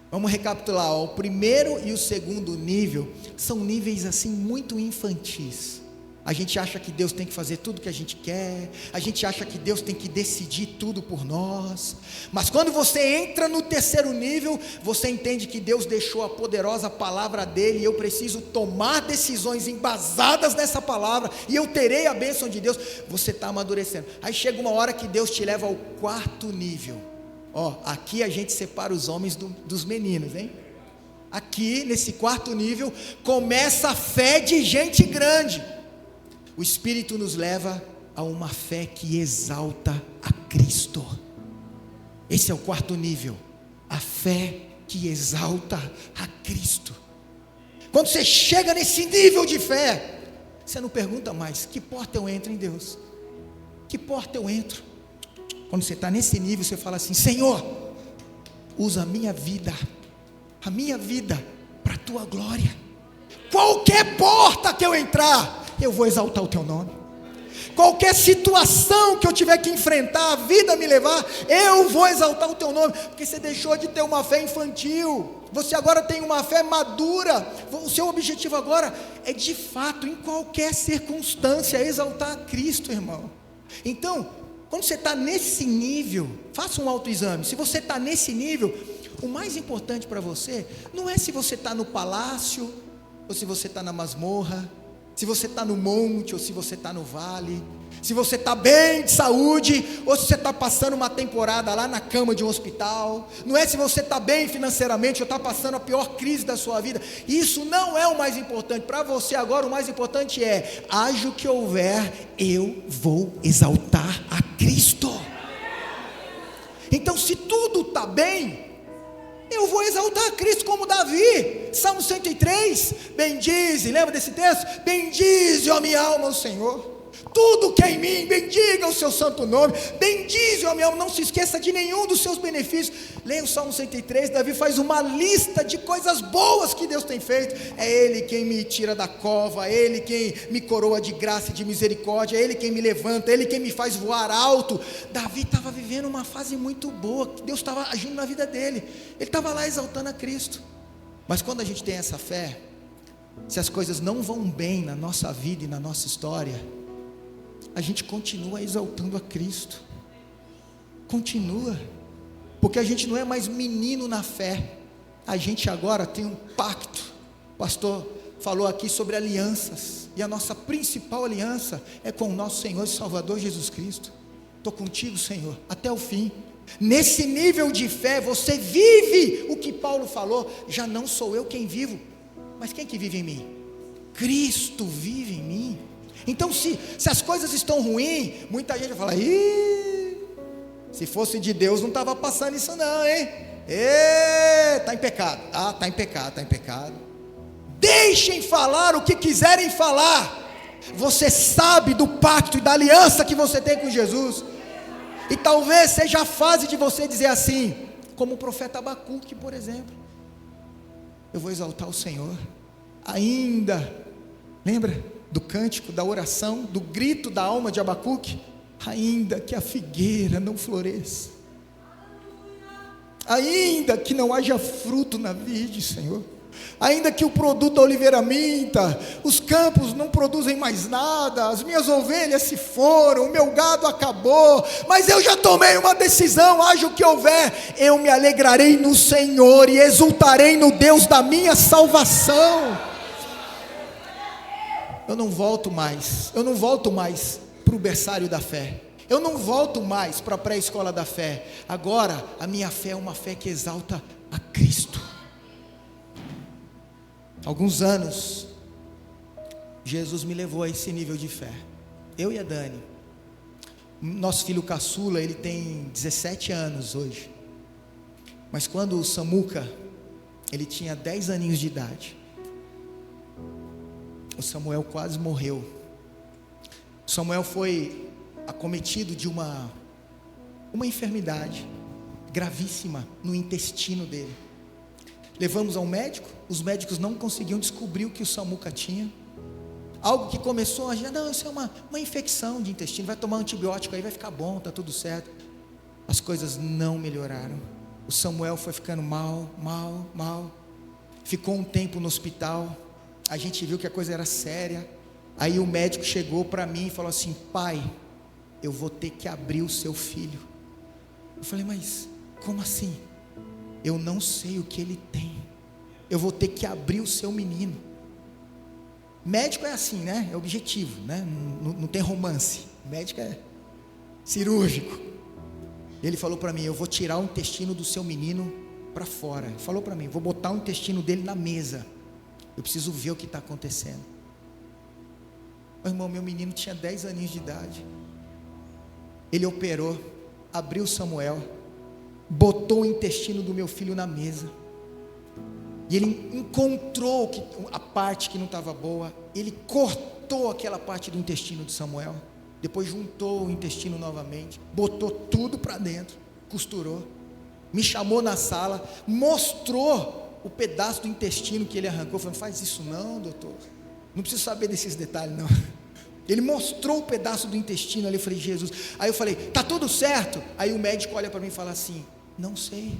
S2: Vamos recapitular, ó. O primeiro e o segundo nível são níveis assim muito infantis. A gente acha que Deus tem que fazer tudo que a gente quer, a gente acha que Deus tem que decidir tudo por nós, mas quando você entra no terceiro nível, você entende que Deus deixou a poderosa palavra dele, e eu preciso tomar decisões embasadas nessa palavra, e eu terei a bênção de Deus. Você está amadurecendo. Aí chega uma hora que Deus te leva ao quarto nível. Ó, aqui a gente separa os homens dos meninos, hein? Aqui nesse quarto nível começa a fé de gente grande. O Espírito nos leva a uma fé que exalta a Cristo. Esse é o quarto nível, a fé que exalta a Cristo. Quando você chega nesse nível de fé, você não pergunta mais: que porta eu entro em Deus? Que porta eu entro? Quando você está nesse nível, você fala assim: Senhor, usa a minha vida para a tua glória. Qualquer porta que eu entrar, eu vou exaltar o teu nome. Qualquer situação que eu tiver que enfrentar, a vida me levar, eu vou exaltar o teu nome, porque você deixou de ter uma fé infantil, você agora tem uma fé madura. O seu objetivo agora é de fato, em qualquer circunstância, exaltar a Cristo, irmão. Então, quando você está nesse nível, faça um autoexame. Se você está nesse nível, o mais importante para você não é se você está no palácio, ou se você está na masmorra, se você está no monte, ou se você está no vale, se você está bem de saúde, ou se você está passando uma temporada lá na cama de um hospital. Não é se você está bem financeiramente, ou está passando a pior crise da sua vida. Isso não é o mais importante. Para você agora, o mais importante é: haja o que houver, eu vou exaltar a Cristo. Então, se tudo está bem, eu vou exaltar a Cristo, como Davi. Salmo 103, bendize, lembra desse texto? Bendize, ó minha alma, o Senhor. Tudo que é em mim, bendiga o seu santo nome. Bendize, ó minha alma, não se esqueça de nenhum dos seus benefícios. Leia o Salmo 103, Davi faz uma lista de coisas boas que Deus tem feito. É Ele quem me tira da cova, é Ele quem me coroa de graça e de misericórdia, é Ele quem me levanta, é Ele quem me faz voar alto. Davi estava vivendo uma fase muito boa, Deus estava agindo na vida dele, ele estava lá exaltando a Cristo. Mas quando a gente tem essa fé, se as coisas não vão bem na nossa vida e na nossa história, a gente continua exaltando a Cristo, continua, porque a gente não é mais menino na fé, a gente agora tem um pacto. O pastor falou aqui sobre alianças, e a nossa principal aliança é com o nosso Senhor e Salvador Jesus Cristo. Estou contigo, Senhor, até o fim. Nesse nível de fé, você vive o que Paulo falou: já não sou eu quem vivo, mas quem que vive em mim? Cristo vive em mim. Então, se as coisas estão ruins, muita gente vai falar: ih, se fosse de Deus não estava passando isso não, hein? Está em pecado. Ah, está em pecado, está em pecado. Deixem falar o que quiserem falar. Você sabe do pacto e da aliança que você tem com Jesus. E talvez seja a fase de você dizer assim, como o profeta Abacuque, por exemplo: eu vou exaltar o Senhor, ainda, lembra do cântico, da oração, do grito da alma de Abacuque? Ainda que a figueira não floresça, ainda que não haja fruto na vide, Senhor, ainda que o produto da oliveira minta, os campos não produzem mais nada, as minhas ovelhas se foram, o meu gado acabou, mas eu já tomei uma decisão: haja o que houver, eu me alegrarei no Senhor e exultarei no Deus da minha salvação. Eu não volto mais para o berçário da fé. Eu não volto mais para a pré-escola da fé. Agora a minha fé é uma fé que exalta a Cristo. Alguns anos Jesus me levou a esse nível de fé. Eu e a Dani. Nosso filho caçula, ele tem 17 anos hoje. Mas quando o Samuca, ele tinha 10 aninhos de idade, o Samuel quase morreu. O Samuel foi acometido de uma enfermidade gravíssima no intestino dele. Levamos ao médico, os médicos não conseguiam descobrir o que o Samuca tinha. Algo que começou a dizer, não, isso é uma infecção de intestino, vai tomar um antibiótico aí, vai ficar bom, está tudo certo. As coisas não melhoraram. O Samuel foi ficando mal. Ficou um tempo no hospital. A gente viu que a coisa era séria. Aí o médico chegou para mim e falou assim: pai, eu vou ter que abrir o seu filho. Eu falei: mas como assim? Eu não sei o que ele tem. Eu vou ter que abrir o seu menino. Médico é assim, né? É objetivo, né? Não tem romance. Médico é cirúrgico. Ele falou para mim: eu vou tirar o intestino do seu menino para fora. Ele falou para mim: vou botar o intestino dele na mesa. Eu preciso ver o que está acontecendo. Meu irmão, meu menino tinha 10 aninhos de idade. Ele operou, abriu Samuel, botou o intestino do meu filho na mesa. E ele encontrou a parte que não estava boa. Ele cortou aquela parte do intestino de Samuel. Depois juntou o intestino novamente, botou tudo para dentro, costurou. Me chamou na sala, mostrou o pedaço do intestino que ele arrancou. Falei: não faz isso não, doutor. Não preciso saber desses detalhes não. Ele mostrou o pedaço do intestino ali. Eu falei: Jesus. Aí eu falei: tá tudo certo? Aí o médico olha para mim e fala assim: não sei,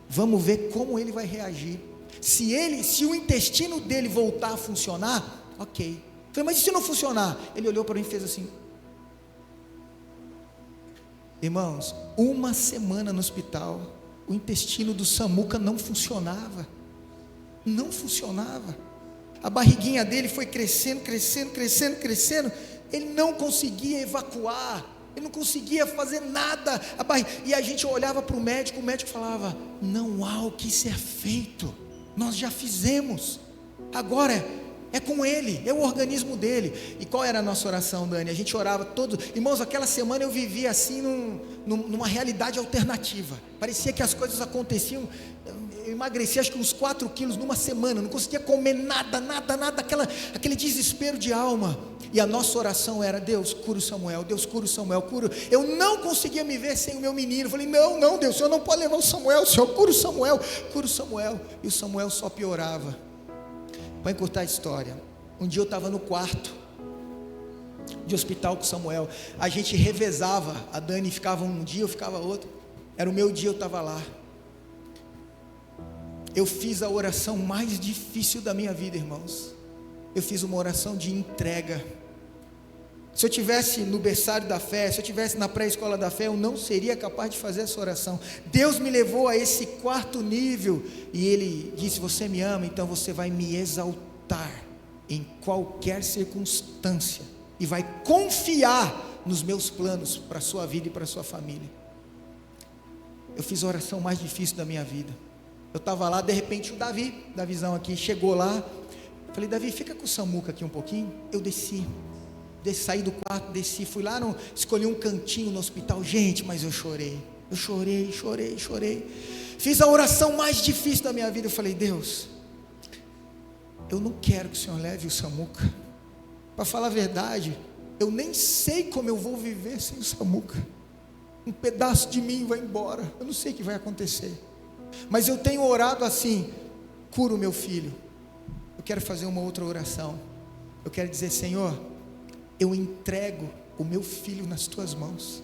S2: vamos ver como ele vai reagir. Se o intestino dele voltar a funcionar, ok. Eu falei: mas e se não funcionar? Ele olhou para mim e fez assim. Irmãos, 1 semana no hospital, o intestino do Samuca não funcionava. Não funcionava. A barriguinha dele foi crescendo. Ele não conseguia evacuar. Ele não conseguia fazer nada. E a gente olhava para o médico falava: não há o que ser feito. Nós já fizemos. Agora é com ele, é o organismo dele. E qual era a nossa oração, Dani? A gente orava todo. Irmãos, aquela semana eu vivia assim numa realidade alternativa. Parecia que as coisas aconteciam. Eu emagreci acho que uns 4 quilos numa semana. Não conseguia comer nada. Aquele desespero de alma. E a nossa oração era: Deus, cura o Samuel. Deus, cura o Samuel, cura. Eu não conseguia me ver sem o meu menino. Eu falei: não, Deus, o Senhor não pode levar o Samuel. O Senhor cura o Samuel. Cura o Samuel. E o Samuel só piorava. Para encurtar a história, um dia eu estava no quarto de hospital com o Samuel. A gente revezava. A Dani ficava um dia, eu ficava outro. Era o meu dia, eu estava lá. Eu fiz a oração mais difícil da minha vida, irmãos. Eu fiz uma oração de entrega. Se eu tivesse no berçário da fé, se eu tivesse na pré-escola da fé, eu não seria capaz de fazer essa oração. Deus me levou a esse 4º nível, e Ele disse: você me ama, então você vai me exaltar em qualquer circunstância, e vai confiar nos meus planos para a sua vida e para a sua família. Eu fiz a oração mais difícil da minha vida. Eu estava lá, de repente o Davizão aqui, chegou lá. Falei: Davi, fica com o Samuca aqui um pouquinho. Eu desci, saí do quarto, fui lá, escolhi um cantinho no hospital. Gente, mas eu chorei. Fiz a oração mais difícil da minha vida. Eu falei: Deus, eu não quero que o Senhor leve o Samuca. Para falar a verdade, eu nem sei como eu vou viver sem o Samuca. Um pedaço de mim vai embora. Eu não sei o que vai acontecer. Mas eu tenho orado assim: cura o meu filho. Eu quero fazer uma outra oração. Eu quero dizer: Senhor, eu entrego o meu filho nas tuas mãos.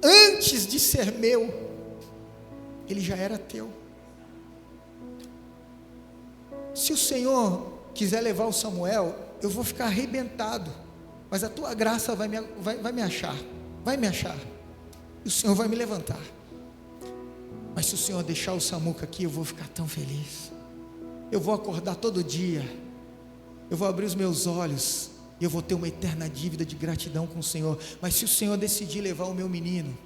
S2: Antes de ser meu, ele já era teu. Se o Senhor quiser levar o Samuel, eu vou ficar arrebentado, mas a tua graça vai me achar. E o Senhor vai me levantar. Mas se o Senhor deixar o Samuca aqui, eu vou ficar tão feliz. Eu vou acordar todo dia. Eu vou abrir os meus olhos e eu vou ter uma eterna dívida de gratidão com o Senhor. Mas se o Senhor decidir levar o meu menino,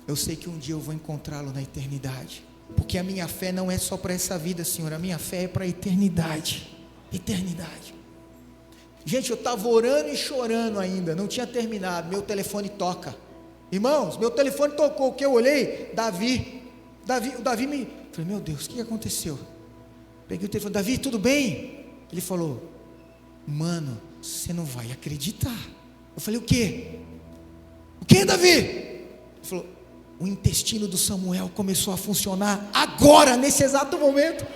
S2: eu sei que um dia eu vou encontrá-lo na eternidade, porque a minha fé não é só para essa vida, Senhor, a minha fé é para a eternidade. Eternidade. Gente, eu estava orando e chorando ainda, não tinha terminado, meu telefone toca. Irmãos, meu telefone tocou, o que eu olhei? O Davi me... Falei, meu Deus, o que aconteceu? Peguei o telefone, Davi, tudo bem? Ele falou, mano, você não vai acreditar. Eu falei, o quê? O quê, Davi? Ele falou, o intestino do Samuel começou a funcionar agora, nesse exato momento.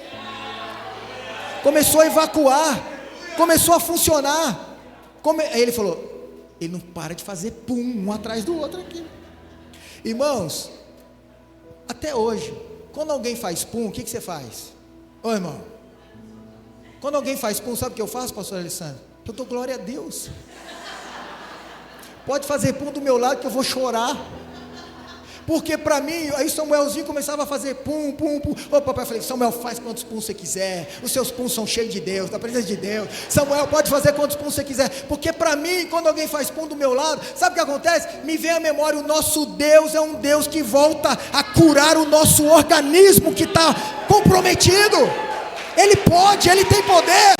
S2: Começou a evacuar, começou a funcionar. Aí ele falou, ele não para de fazer pum, um atrás do outro aqui. Irmãos, até hoje, quando alguém faz pum, o que você faz? Ô irmão, quando alguém faz pum, sabe o que eu faço, pastor Alessandro? Eu dou glória a Deus. Pode fazer pum do meu lado que eu vou chorar. Porque para mim, aí Samuelzinho começava a fazer pum, pum, pum. Ô papai, eu falei, Samuel, faz quantos puns você quiser. Os seus puns são cheios de Deus, da presença de Deus. Samuel, pode fazer quantos puns você quiser. Porque para mim, quando alguém faz pum do meu lado, sabe o que acontece? Me vem à memória, o nosso Deus é um Deus que volta a curar o nosso organismo que está comprometido. Ele pode, Ele tem poder.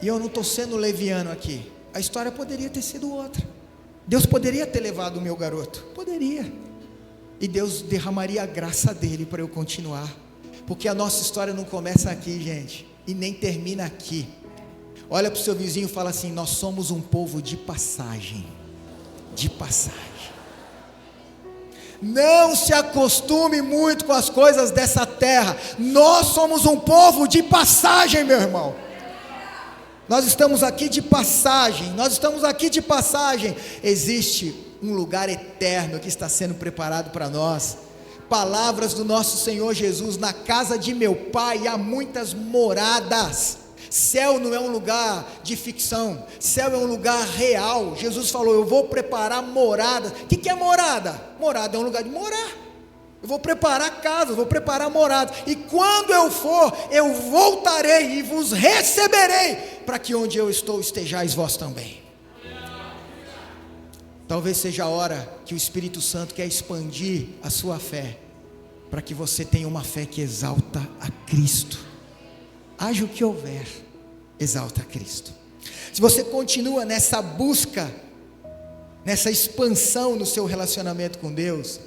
S2: E eu não estou sendo leviano aqui. A história poderia ter sido outra. Deus poderia ter levado o meu garoto. Poderia. E Deus derramaria a graça dele para eu continuar. Porque a nossa história não começa aqui, gente. E nem termina aqui. Olha para o seu vizinho e fala assim, nós somos um povo de passagem. De passagem. Não se acostume muito com as coisas dessa terra. Nós somos um povo de passagem, meu irmão. Nós estamos aqui de passagem, existe um lugar eterno que está sendo preparado para nós. Palavras do nosso Senhor Jesus, na casa de meu Pai há muitas moradas. Céu não é um lugar de ficção, céu é um lugar real. Jesus falou, eu vou preparar moradas. O que é morada? Morada é um lugar de morar. Eu vou preparar casa, eu vou preparar morada. E quando eu for, eu voltarei e vos receberei, para que onde eu estou estejais vós também. Talvez seja a hora que o Espírito Santo quer expandir a sua fé, para que você tenha uma fé que exalta a Cristo. Haja o que houver, exalta a Cristo. Se você continua nessa busca, nessa expansão no seu relacionamento com Deus,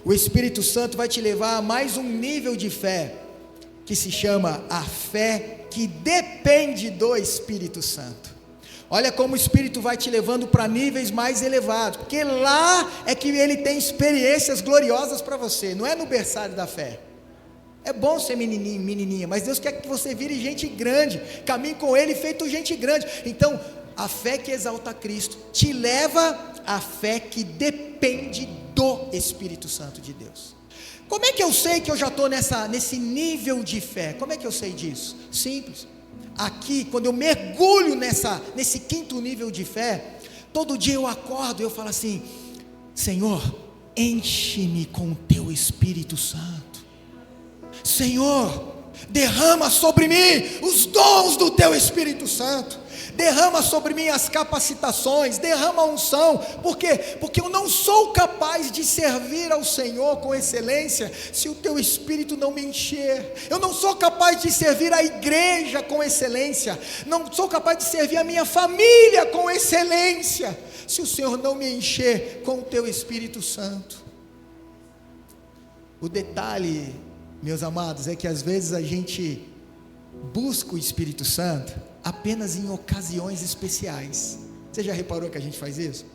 S2: o Espírito Santo vai te levar a mais um nível de fé, que se chama a fé que depende do Espírito Santo. Olha como o Espírito vai te levando para níveis mais elevados, porque lá é que Ele tem experiências gloriosas para você, não é no berçário da fé. É bom ser menininho, menininha, mas Deus quer que você vire gente grande, caminhe com Ele feito gente grande. Então, a fé que exalta Cristo te leva à fé que depende do Espírito Santo de Deus. Como é que eu sei que eu já estou nesse nível de fé? Como é que eu sei disso? Simples. Aqui, quando eu mergulho nesse quinto nível de fé, todo dia eu acordo e eu falo assim, Senhor, enche-me com o Teu Espírito Santo. Senhor, derrama sobre mim os dons do Teu Espírito Santo. Derrama sobre mim as capacitações, derrama a unção. Por quê? Porque eu não sou capaz de servir ao Senhor com excelência se o Teu Espírito não me encher. Eu não sou capaz de servir a igreja com excelência, não sou capaz de servir a minha família com excelência se o Senhor não me encher com o Teu Espírito Santo. O detalhe, meus amados, é que às vezes a gente busca o Espírito Santo apenas em ocasiões especiais. Você já reparou que a gente faz isso?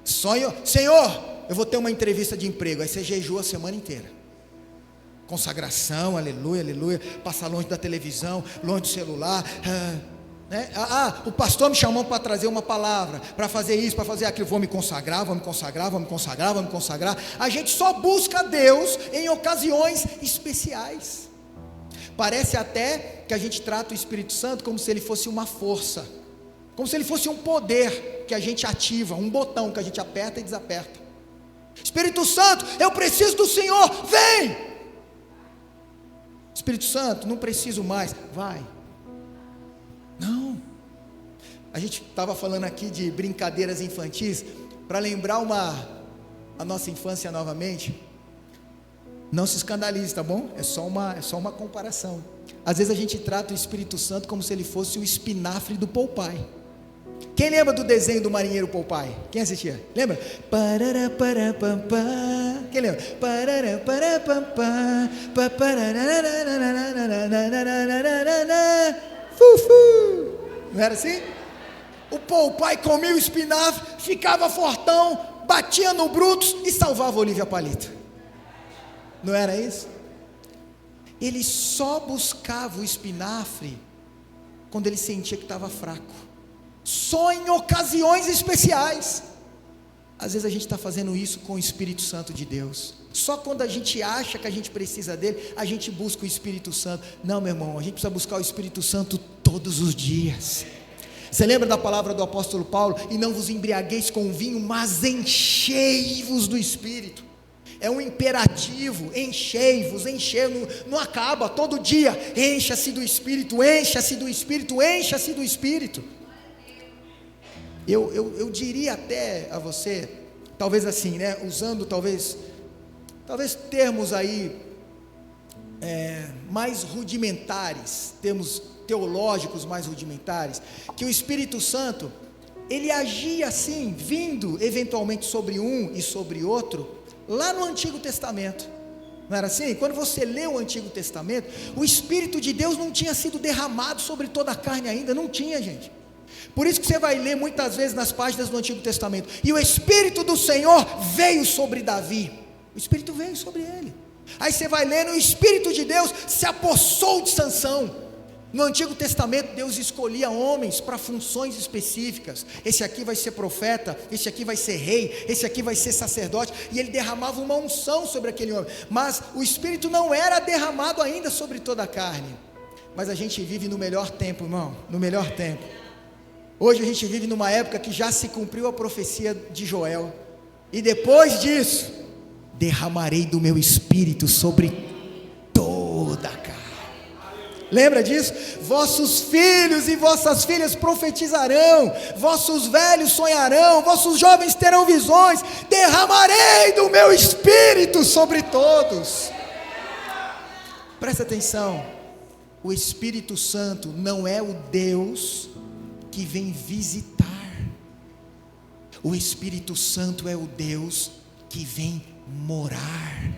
S2: Sonho, Senhor, eu vou ter uma entrevista de emprego. Aí você jejua a semana inteira, consagração, aleluia, aleluia. Passa longe da televisão, longe do celular, o pastor me chamou para trazer uma palavra, para fazer isso, para fazer aquilo. Vou me consagrar, vou me consagrar, vou me consagrar, vou me consagrar. A gente só busca Deus em ocasiões especiais. Parece até que a gente trata o Espírito Santo como se ele fosse uma força, como se ele fosse um poder que a gente ativa, um botão que a gente aperta e desaperta. Espírito Santo, eu preciso do Senhor, vem! Espírito Santo, não preciso mais, vai. Não. A gente estava falando aqui de brincadeiras infantis, para lembrar a nossa infância novamente. Não se escandalize, tá bom? É só uma comparação. Às vezes a gente trata o Espírito Santo como se ele fosse o espinafre do Popeye. Quem lembra do desenho do marinheiro Popeye? Quem assistia? Lembra? Quem lembra? Não era assim? O Popeye comia o espinafre, ficava fortão, batia no Brutus e salvava a Olívia Palito. Não era isso? Ele só buscava o espinafre quando ele sentia que estava fraco, só em ocasiões especiais. Às vezes a gente está fazendo isso com o Espírito Santo de Deus. Só quando a gente acha que a gente precisa dele, a gente busca o Espírito Santo. Não, meu irmão, a gente precisa buscar o Espírito Santo todos os dias. Você lembra da palavra do apóstolo Paulo? E não vos embriagueis com vinho, mas enchei-vos do Espírito. É um imperativo, enchei-vos, não acaba, todo dia, encha-se do Espírito, encha-se do Espírito, encha-se do Espírito. Eu diria até a você, talvez assim, né, usando talvez termos aí mais rudimentares, termos teológicos mais rudimentares, que o Espírito Santo, ele agia assim, vindo eventualmente sobre um e sobre outro, lá no Antigo Testamento. Não era assim? Quando você lê o Antigo Testamento, o Espírito de Deus não tinha sido derramado sobre toda a carne ainda, não tinha, gente. Por isso que você vai ler muitas vezes nas páginas do Antigo Testamento, e o Espírito do Senhor veio sobre Davi, o Espírito veio sobre ele. Aí você vai lendo, o Espírito de Deus se apossou de Sansão. No Antigo Testamento, Deus escolhia homens para funções específicas. Esse aqui vai ser profeta, esse aqui vai ser rei, esse aqui vai ser sacerdote, e ele derramava uma unção sobre aquele homem, mas o Espírito não era derramado ainda sobre toda a carne. Mas a gente vive no melhor tempo, irmão, no melhor tempo. Hoje a gente vive numa época que já se cumpriu a profecia de Joel, e depois disso, derramarei do meu Espírito sobre toda a carne. Lembra disso? Vossos filhos e vossas filhas profetizarão, vossos velhos sonharão, vossos jovens terão visões, derramarei do meu Espírito sobre todos. Presta atenção, o Espírito Santo não é o Deus que vem visitar, o Espírito Santo é o Deus que vem morar.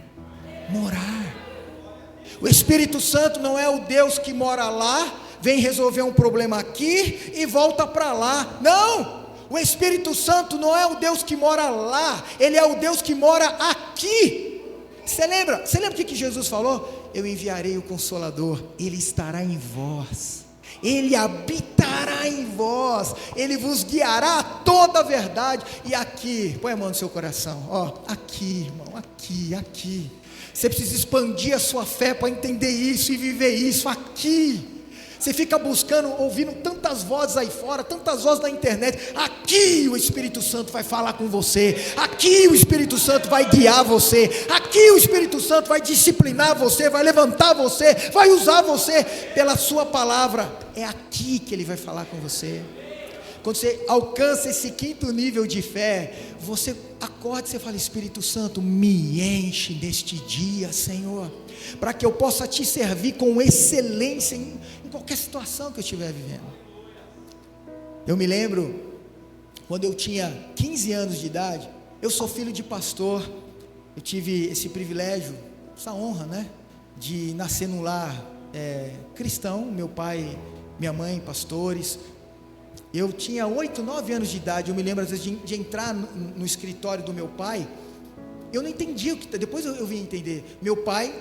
S2: O Espírito Santo não é o Deus que mora lá, vem resolver um problema aqui e volta para lá. Não, o Espírito Santo não é o Deus que mora lá, ele é o Deus que mora aqui. Você lembra o que Jesus falou? Eu enviarei o Consolador, ele estará em vós, ele habitará em vós, ele vos guiará a toda a verdade. E aqui, põe a mão no seu coração, ó, aqui, irmão, aqui. Você precisa expandir a sua fé para entender isso e viver isso aqui. Você fica buscando, ouvindo tantas vozes aí fora, tantas vozes na internet. Aqui o Espírito Santo vai falar com você, aqui o Espírito Santo vai guiar você, aqui o Espírito Santo vai disciplinar você, vai levantar você, vai usar você pela sua palavra. É aqui que ele vai falar com você. Quando você alcança esse quinto nível de fé, você acorda e você fala: Espírito Santo, me enche neste dia, Senhor, para que eu possa te servir com excelência em qualquer situação que eu estiver vivendo. Eu me lembro, quando eu tinha 15 anos de idade, eu sou filho de pastor, eu tive esse privilégio, essa honra, né, de nascer num lar cristão, meu pai, minha mãe, pastores. Eu tinha 8, 9 anos de idade, eu me lembro às vezes de entrar no escritório do meu pai, eu não entendia o que, depois eu vim entender, meu pai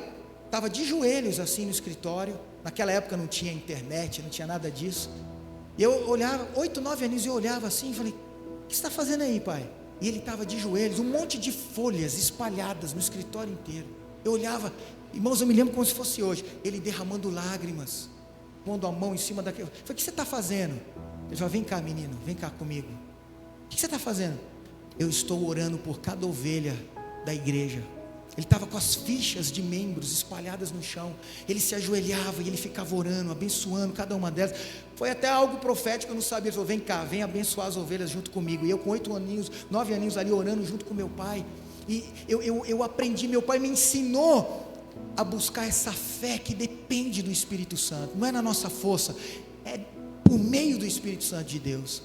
S2: estava de joelhos assim no escritório, naquela época não tinha internet, não tinha nada disso, e eu olhava, 8, 9 anos, eu olhava assim e falei: o que você está fazendo aí, pai? E ele estava de joelhos, um monte de folhas espalhadas no escritório inteiro. Eu olhava, irmãos, eu me lembro como se fosse hoje, ele derramando lágrimas, pondo a mão em cima daquilo. Eu falei: o que você está fazendo? Ele falou: vem cá, menino, vem cá comigo. O que você está fazendo? Eu estou orando por cada ovelha da igreja. Ele estava com as fichas de membros espalhadas no chão. Ele se ajoelhava e ele ficava orando, abençoando cada uma delas. Foi até algo profético, eu não sabia. Ele falou: vem cá, vem abençoar as ovelhas junto comigo. E eu com 8 aninhos, 9 aninhos ali orando junto com meu pai. E eu aprendi, meu pai me ensinou a buscar essa fé que depende do Espírito Santo. Não é na nossa força, é por meio do Espírito Santo de Deus.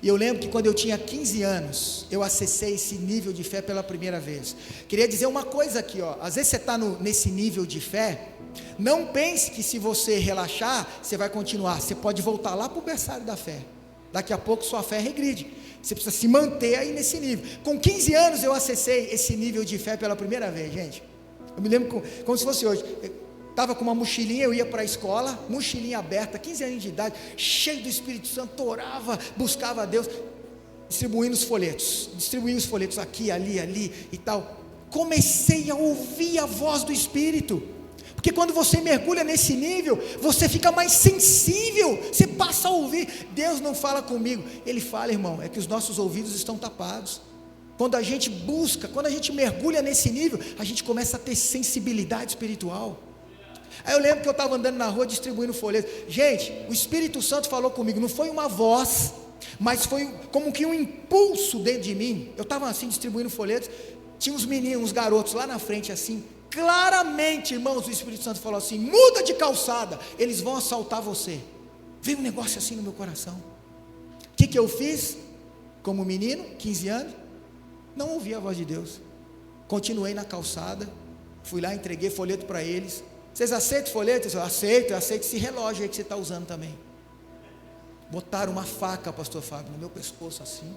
S2: E eu lembro que quando eu tinha 15 anos, eu acessei esse nível de fé pela primeira vez. Queria dizer uma coisa aqui, ó. Às vezes você está nesse nível de fé, não pense que se você relaxar, você vai continuar. Você pode voltar lá para o berçário da fé. Daqui a pouco sua fé regride. Você precisa se manter aí nesse nível. Com 15 anos eu acessei esse nível de fé pela primeira vez, gente. Eu me lembro como se fosse hoje. Estava com uma mochilinha, eu ia para a escola, mochilinha aberta, 15 anos de idade, cheio do Espírito Santo, orava, buscava a Deus, distribuindo os folhetos aqui, ali e tal. Comecei a ouvir a voz do Espírito, porque quando você mergulha nesse nível, você fica mais sensível, você passa a ouvir. Deus não fala comigo, Ele fala, irmão, é que os nossos ouvidos estão tapados. Quando a gente busca, quando a gente mergulha nesse nível, a gente começa a ter sensibilidade espiritual. Aí eu lembro que eu estava andando na rua distribuindo folhetos. Gente, o Espírito Santo falou comigo, não foi uma voz, mas foi como que um impulso dentro de mim. Eu estava assim distribuindo folhetos, tinha uns meninos, uns garotos lá na frente assim, claramente, irmãos, o Espírito Santo falou assim: muda de calçada, eles vão assaltar você. Veio um negócio assim no meu coração. O que eu fiz? Como menino, 15 anos, não ouvi a voz de Deus. Continuei na calçada, fui lá, entreguei folheto para eles. Vocês aceitam folheto? Eu aceito esse relógio aí que você está usando também. Botaram uma faca, pastor Fábio, no meu pescoço assim.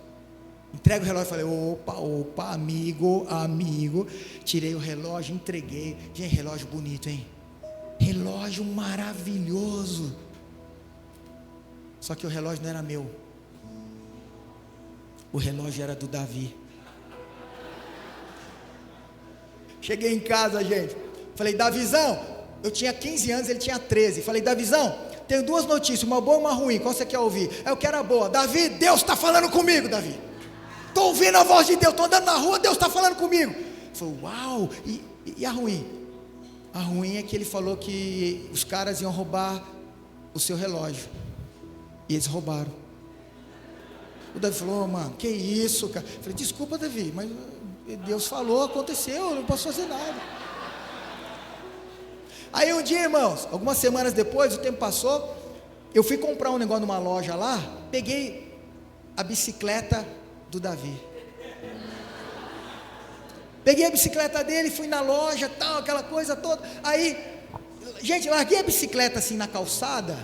S2: Entrega o relógio, falei: opa, amigo. Tirei o relógio, entreguei. Gente, relógio bonito, hein? Relógio maravilhoso. Só que o relógio não era meu. O relógio era do Davi. Cheguei em casa, gente. Falei: Davizão, eu tinha 15 anos, ele tinha 13. Falei: Davizão, tenho 2 notícias, uma boa e uma ruim, qual você quer ouvir? Eu quero a boa. Davi, Deus está falando comigo, Davi. Estou ouvindo a voz de Deus, estou andando na rua, Deus está falando comigo. Falei: uau, e a ruim? A ruim é que ele falou que os caras iam roubar o seu relógio. E eles roubaram. O Davi falou: mano, que isso, cara? Eu falei: desculpa, Davi, mas Deus falou, aconteceu, eu não posso fazer nada. Aí um dia, irmãos, algumas semanas depois, o tempo passou, eu fui comprar um negócio numa loja lá, peguei a bicicleta do Davi. Peguei a bicicleta dele, fui na loja, tal, aquela coisa toda. Aí, gente, larguei a bicicleta assim na calçada.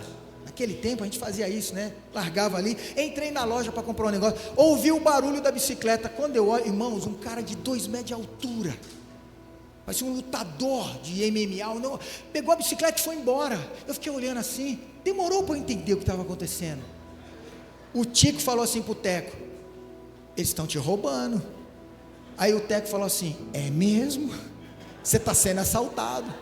S2: Naquele tempo a gente fazia isso, né? Largava ali, entrei na loja para comprar um negócio, ouvi o barulho da bicicleta. Quando eu olho, irmãos, um cara de 2 metros de altura, parecia um lutador de MMA, não, pegou a bicicleta e foi embora. Eu fiquei olhando assim, demorou para eu entender o que estava acontecendo. O Tico falou assim para o Teco: eles estão te roubando. Aí o Teco falou assim: é mesmo? Você está sendo assaltado.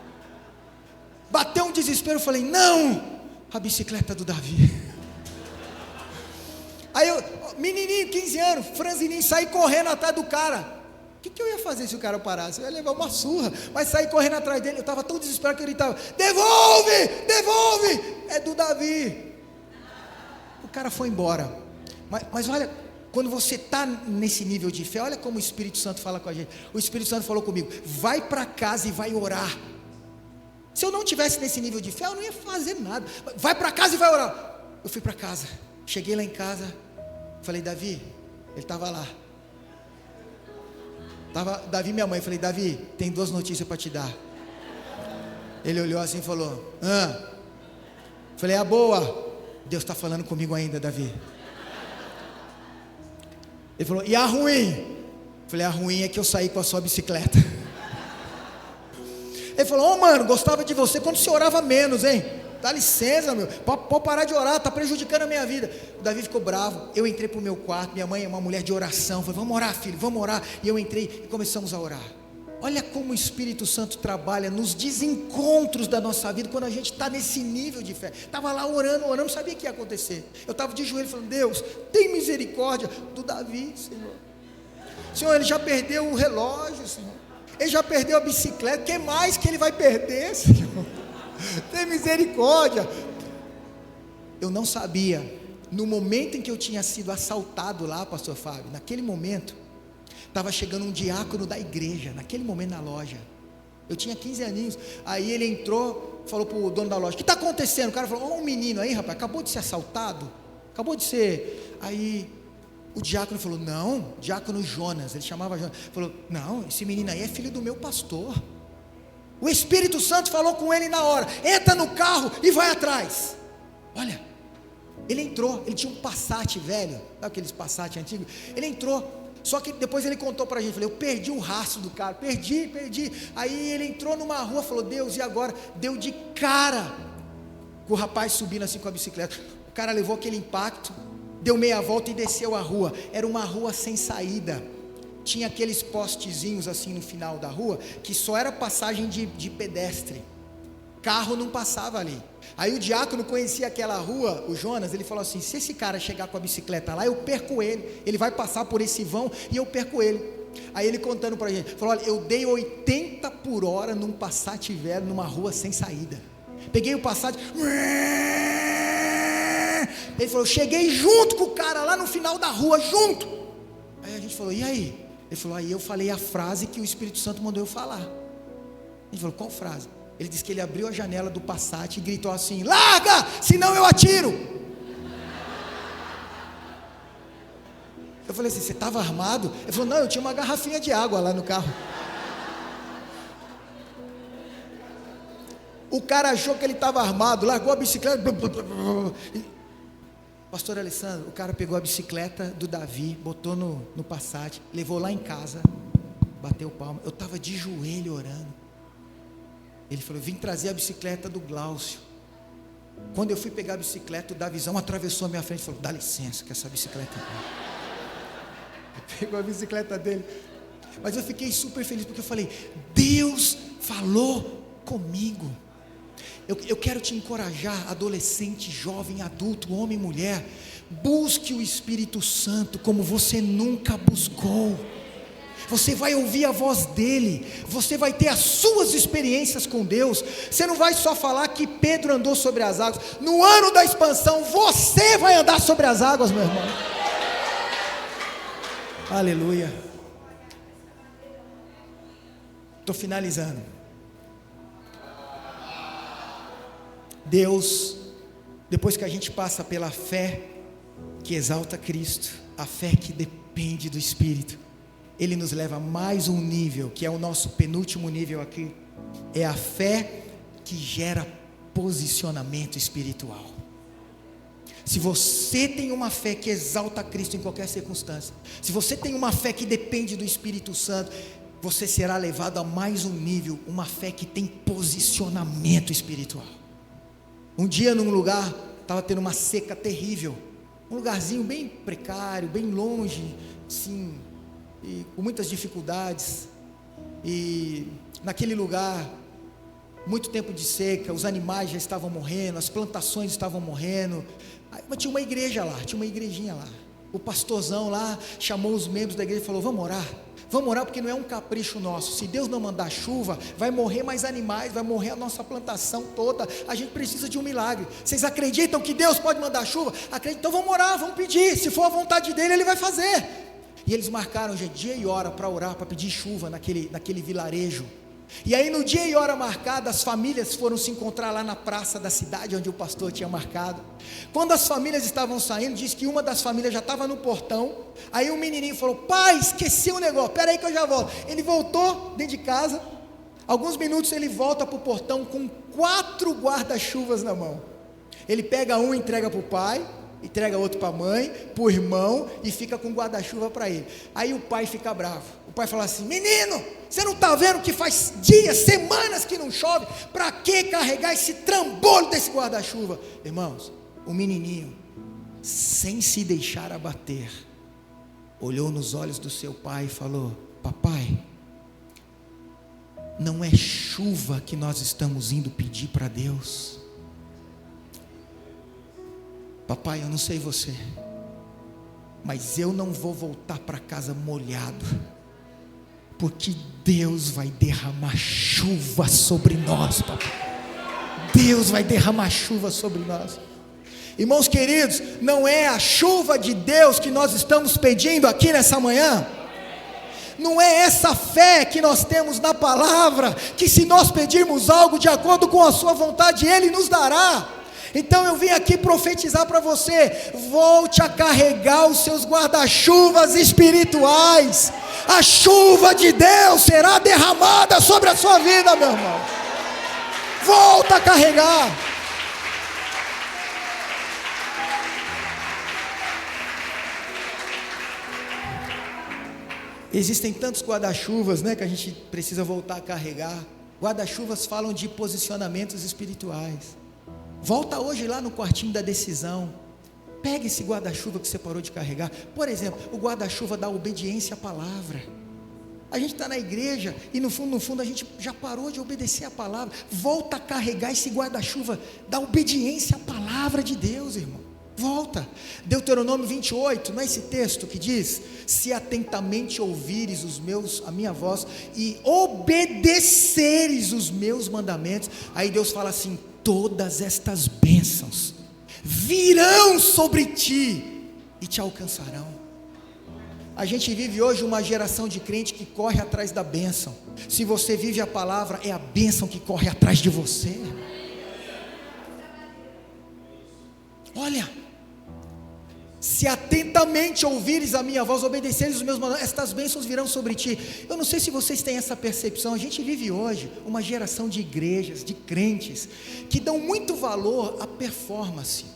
S2: Bateu um desespero, eu falei: não, a bicicleta do Davi. Aí eu, menininho, 15 anos, franzininho, saí correndo atrás do cara. O que eu ia fazer se o cara parasse? Eu ia levar uma surra, mas saí correndo atrás dele. Eu estava tão desesperado que ele estava: devolve, devolve, é do Davi. O cara foi embora. Mas olha, quando você está nesse nível de fé, olha como o Espírito Santo fala com a gente. O Espírito Santo falou comigo: vai para casa e vai orar. Se eu não tivesse nesse nível de fé, eu não ia fazer nada. Vai para casa e vai orar. Eu fui para casa, cheguei lá em casa, falei: Davi, ele estava lá. Tava Davi, minha mãe. Falei: Davi, tem 2 notícias para te dar. Ele olhou assim e falou: Falei: a boa, Deus está falando comigo ainda, Davi. Ele falou: e a ruim? Falei: a ruim é que eu saí com a sua bicicleta. Ele falou: mano, gostava de você quando você orava menos, hein? Dá licença, meu, pode parar de orar, está prejudicando a minha vida. O Davi ficou bravo. Eu entrei para o meu quarto, minha mãe é uma mulher de oração. Falei: vamos orar, filho, vamos orar. E eu entrei e começamos a orar. Olha como o Espírito Santo trabalha nos desencontros da nossa vida, quando a gente está nesse nível de fé. Estava lá orando, não sabia o que ia acontecer. Eu estava de joelho falando: Deus, tem misericórdia do Davi, Senhor. Senhor, ele já perdeu o relógio, Senhor. Ele já perdeu a bicicleta, o que mais que ele vai perder, Senhor? Tem misericórdia. Eu não sabia, no momento em que eu tinha sido assaltado lá, pastor Fábio, naquele momento, estava chegando um diácono da igreja, naquele momento na loja. Eu tinha 15 aninhos, aí ele entrou, falou para o dono da loja: o que está acontecendo? O cara falou: ó, um menino aí, rapaz, acabou de ser assaltado, acabou de ser. Aí o diácono falou: não, diácono Jonas, ele chamava Jonas, falou: não, esse menino aí é filho do meu pastor. O Espírito Santo falou com ele na hora: entra no carro e vai atrás. Olha, ele entrou, ele tinha um Passat velho, sabe aqueles Passat antigos? Ele entrou. Só que depois ele contou pra gente, falou: eu perdi o rastro do cara, perdi. Aí ele entrou numa rua, falou: Deus, e agora? Deu de cara com o rapaz subindo assim com a bicicleta. O cara levou aquele impacto, deu meia volta e desceu a rua. Era uma rua sem saída, tinha aqueles postezinhos assim no final da rua, que só era passagem de pedestre, carro não passava ali. Aí o diácono conhecia aquela rua, o Jonas, ele falou assim: se esse cara chegar com a bicicleta lá, eu perco ele vai passar por esse vão e eu perco ele. Aí ele contando pra gente, falou: olha, eu dei 80 por hora num Passat velho, numa rua sem saída, peguei o Passat, ele falou: cheguei junto com o cara lá no final da rua, junto. Aí a gente falou: e aí? Ele falou: aí eu falei a frase que o Espírito Santo mandou eu falar. A gente falou: qual frase? Ele disse que ele abriu a janela do Passat e gritou assim: larga, senão eu atiro. Eu falei assim: você estava armado? Ele falou: não, eu tinha uma garrafinha de água lá no carro. O cara achou que ele estava armado, largou a bicicleta. Pastor Alessandro, o cara pegou a bicicleta do Davi, botou no Passat, levou lá em casa, bateu palma. Eu estava de joelho orando. Ele falou: vim trazer a bicicleta do Glaucio. Quando eu fui pegar a bicicleta, o Davizão atravessou a minha frente e falou: dá licença, que essa bicicleta é minha. Pegou a bicicleta dele. Mas eu fiquei super feliz, porque eu falei: Deus falou comigo. Eu quero te encorajar, adolescente, jovem, adulto, homem e mulher, busque o Espírito Santo como você nunca buscou. Você vai ouvir a voz dele, você vai ter as suas experiências com Deus. Você não vai só falar que Pedro andou sobre as águas. No ano da expansão, você vai andar sobre as águas, meu irmão. Aleluia. Estou finalizando. Deus, depois que a gente passa pela fé que exalta Cristo, a fé que depende do Espírito, Ele nos leva a mais um nível, que é o nosso penúltimo nível aqui. É a fé que gera posicionamento espiritual. Se você tem uma fé que exalta Cristo em qualquer circunstância, se você tem uma fé que depende do Espírito Santo, você será levado a mais um nível, uma fé que tem posicionamento espiritual. Um dia num lugar, estava tendo uma seca terrível, um lugarzinho bem precário, bem longe, assim, e com muitas dificuldades, e naquele lugar, muito tempo de seca, os animais já estavam morrendo, as plantações estavam morrendo, mas tinha uma igreja lá, tinha uma igrejinha lá. O pastorzão lá chamou os membros da igreja e falou: vamos orar porque não é um capricho nosso. Se Deus não mandar chuva, vai morrer mais animais, vai morrer a nossa plantação toda. A gente precisa de um milagre. Vocês acreditam que Deus pode mandar chuva? Acreditam? Então vamos orar, vamos pedir. Se for a vontade dele, Ele vai fazer. E eles marcaram dia e hora para orar, para pedir chuva naquele vilarejo. E aí no dia e hora marcada, as famílias foram se encontrar lá na praça da cidade, onde o pastor tinha marcado. Quando as famílias estavam saindo, diz que uma das famílias já estava no portão. Aí o menininho falou: pai, esqueci um negócio, espera aí que eu já volto. Ele voltou dentro de casa, alguns minutos ele volta para o portão com 4 guarda-chuvas na mão. Ele pega um e entrega para o pai, entrega outro para a mãe, para o irmão, e fica com guarda-chuva para ele. Aí o pai fica bravo. O pai fala assim: menino, você não está vendo que faz dias, semanas que não chove? Para que carregar esse trambolho desse guarda-chuva? Irmãos, o menininho, sem se deixar abater, olhou nos olhos do seu pai e falou: papai, não é chuva que nós estamos indo pedir para Deus. Papai, eu não sei você, mas eu não vou voltar para casa molhado, porque Deus vai derramar chuva sobre nós, papai. Deus vai derramar chuva sobre nós. Irmãos queridos, não é a chuva de Deus que nós estamos pedindo aqui nessa manhã. Não é essa fé que nós temos na palavra, que se nós pedirmos algo de acordo com a sua vontade, Ele nos dará. Então eu vim aqui profetizar para você: volte a carregar os seus guarda-chuvas espirituais. A chuva de Deus será derramada sobre a sua vida, meu irmão. Volta a carregar. Existem tantos guarda-chuvas, né, que a gente precisa voltar a carregar. Guarda-chuvas falam de posicionamentos espirituais. Volta hoje lá no quartinho da decisão. Pega esse guarda-chuva que você parou de carregar. Por exemplo, o guarda-chuva da obediência à palavra. A gente está na igreja e no fundo a gente já parou de obedecer a palavra. Volta a carregar esse guarda-chuva da obediência à palavra de Deus, irmão. Volta. Deuteronômio 28, não é esse texto que diz: se atentamente ouvires a minha voz e obedeceres os meus mandamentos. Aí Deus fala assim: todas estas bênçãos virão sobre ti e te alcançarão. A gente vive hoje uma geração de crente que corre atrás da bênção. Se você vive a palavra, é a bênção que corre atrás de você. Olha, se atentamente ouvires a minha voz, obedeceres os meus mandamentos, estas bênçãos virão sobre ti. Eu não sei se vocês têm essa percepção. A gente vive hoje uma geração de igrejas, de crentes, que dão muito valor à performance,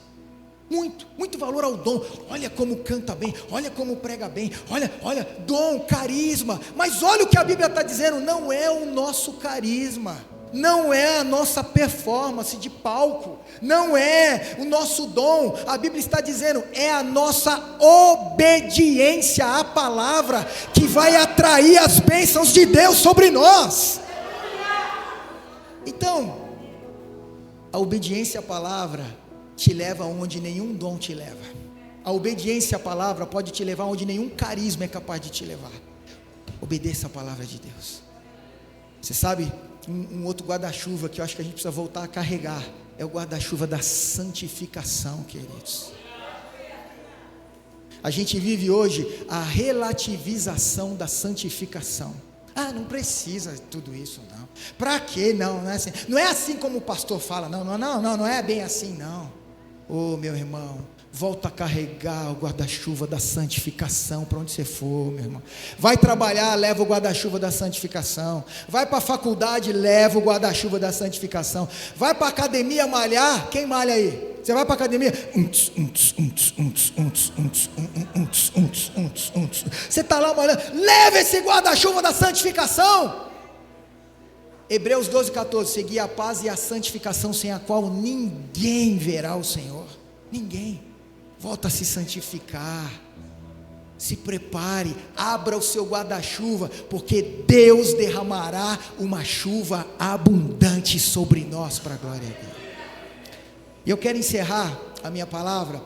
S2: muito valor ao dom. Olha como canta bem, olha como prega bem, olha, dom, carisma. Mas olha o que a Bíblia está dizendo: não é o nosso carisma, não é a nossa performance de palco, não é o nosso dom. A Bíblia está dizendo: é a nossa obediência à palavra que vai atrair as bênçãos de Deus sobre nós. Então, a obediência à palavra te leva onde nenhum dom te leva. A obediência à palavra pode te levar onde nenhum carisma é capaz de te levar. Obedeça a palavra de Deus. Você sabe, um outro guarda-chuva que eu acho que a gente precisa voltar a carregar é o guarda-chuva da santificação, queridos. A gente vive hoje a relativização da santificação. Não precisa de tudo isso, não. Para quê? Não é assim. Não é assim como o pastor fala. Não é bem assim, não. Meu irmão, volta a carregar o guarda-chuva da santificação para onde você for, meu irmão. Vai trabalhar, leva o guarda-chuva da santificação. Vai para a faculdade, leva o guarda-chuva da santificação. Vai para a academia malhar. Quem malha aí? Você vai para a academia, você está lá malhando, leva esse guarda-chuva da santificação. Hebreus 12:14, seguir a paz e a santificação, sem a qual ninguém verá o Senhor. Ninguém. Volta a se santificar, se prepare, abra o seu guarda-chuva, porque Deus derramará uma chuva abundante sobre nós, para a glória de Deus. E eu quero encerrar a minha palavra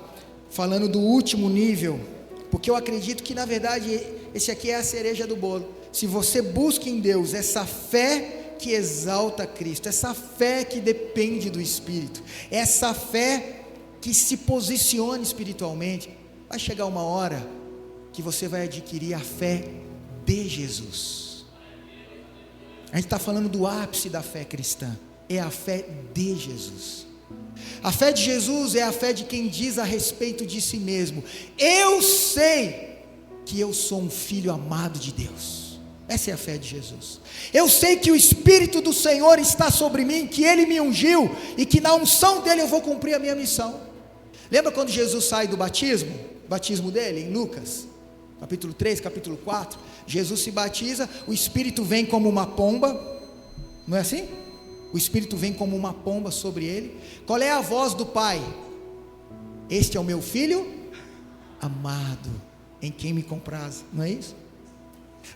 S2: falando do último nível, porque eu acredito que na verdade esse aqui é a cereja do bolo. Se você busca em Deus essa fé que exalta Cristo, essa fé que depende do Espírito, essa fé que se posiciona espiritualmente, vai chegar uma hora que você vai adquirir a fé de Jesus. A gente está falando do ápice da fé cristã, é a fé de Jesus. A fé de Jesus é a fé de quem diz a respeito de si mesmo: eu sei que eu sou um filho amado de Deus. Essa é a fé de Jesus. Eu sei que o Espírito do Senhor está sobre mim, que Ele me ungiu, e que na unção dEle eu vou cumprir a minha missão. Lembra quando Jesus sai do batismo dele, em Lucas, capítulo 3, capítulo 4, Jesus se batiza, o Espírito vem como uma pomba, não é assim? O Espírito vem como uma pomba sobre ele. Qual é a voz do Pai? Este é o meu Filho amado, em quem me compraz, não é isso?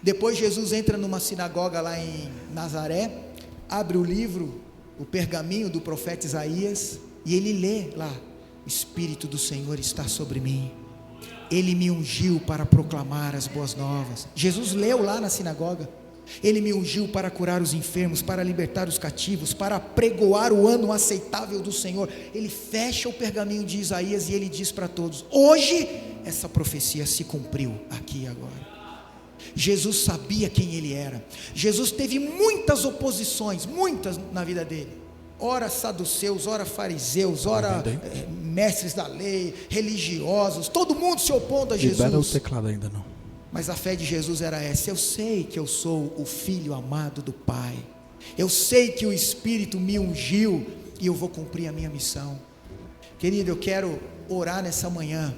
S2: Depois Jesus entra numa sinagoga lá em Nazaré, abre o livro, o pergaminho do profeta Isaías, e ele lê lá: o Espírito do Senhor está sobre mim, Ele me ungiu para proclamar as boas novas. Jesus leu lá na sinagoga, Ele me ungiu para curar os enfermos, para libertar os cativos, para pregoar o ano aceitável do Senhor. Ele fecha o pergaminho de Isaías e ele diz para todos: hoje essa profecia se cumpriu aqui e agora. Jesus sabia quem ele era. Jesus teve muitas oposições, muitas na vida dele. Ora saduceus, ora fariseus, ora mestres da lei, religiosos, todo mundo se opondo a Jesus.
S3: Libera o teclado ainda não.
S2: Mas a fé de Jesus era essa: eu sei que eu sou o filho amado do Pai, eu sei que o Espírito me ungiu e eu vou cumprir a minha missão. Querido, eu quero orar nessa manhã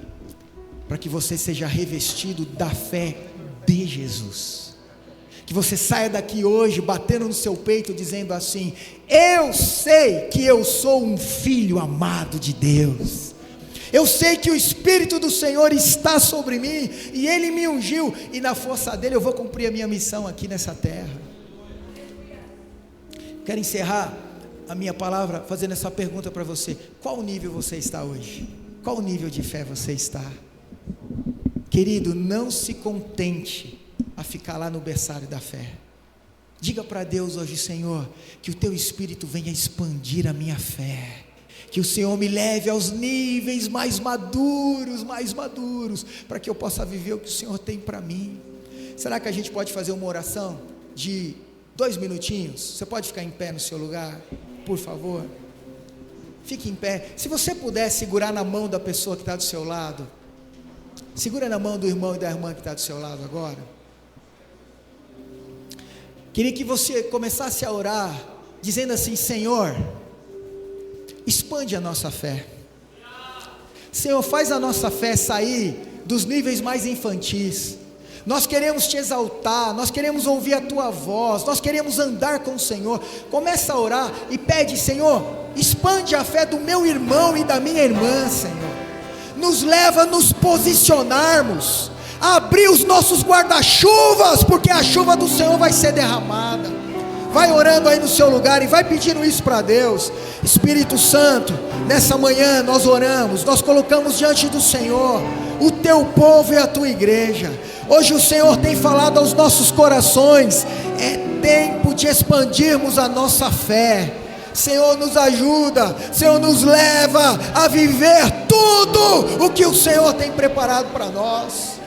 S2: para que você seja revestido da fé de Jesus, que você saia daqui hoje batendo no seu peito dizendo assim: eu sei que eu sou um filho amado de Deus, eu sei que o Espírito do Senhor está sobre mim e Ele me ungiu, e na força dEle eu vou cumprir a minha missão aqui nessa terra. Quero encerrar a minha palavra fazendo essa pergunta para você: qual nível você está hoje? Qual nível de fé você está? Querido, não se contente a ficar lá no berçário da fé. Diga para Deus hoje: Senhor, que o Teu Espírito venha expandir a minha fé, que o Senhor me leve aos níveis mais maduros, para que eu possa viver o que o Senhor tem para mim. Será que a gente pode fazer uma oração de 2 minutinhos? Você pode ficar em pé no seu lugar, por favor? Fique em pé. Se você puder segurar na mão da pessoa que está do seu lado, segura na mão do irmão e da irmã que está do seu lado agora. Queria que você começasse a orar, dizendo assim: Senhor, expande a nossa fé. Senhor, faz a nossa fé sair dos níveis mais infantis. Nós queremos Te exaltar, nós queremos ouvir a Tua voz, nós queremos andar com o Senhor. Começa a orar e pede: Senhor, expande a fé do meu irmão e da minha irmã, Senhor. Nos leva a nos posicionarmos, a abrir os nossos guarda-chuvas, porque a chuva do Senhor vai ser derramada. Vai orando aí no seu lugar e vai pedindo isso para Deus. Espírito Santo, nessa manhã nós oramos, nós colocamos diante do Senhor o Teu povo e a Tua igreja. Hoje o Senhor tem falado aos nossos corações: é tempo de expandirmos a nossa fé. Senhor, nos ajuda, Senhor, nos leva a viver tudo o que o Senhor tem preparado para nós.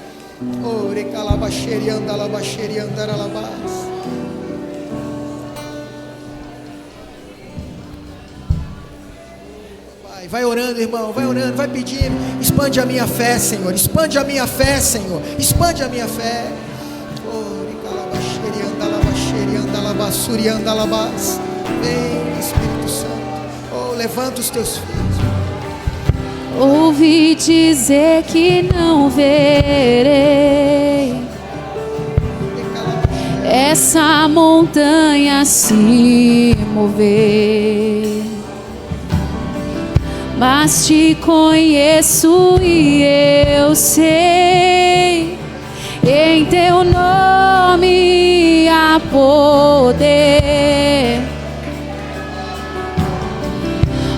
S2: Vai orando, irmão, vai orando, vai pedindo: expande a minha fé, Senhor, expande a minha fé, Senhor, expande a minha fé. Vem, Espírito Santo, levanta os Teus filhos.
S4: Ouvi dizer que não verei essa montanha se mover, mas Te conheço e eu sei, em Teu nome há poder.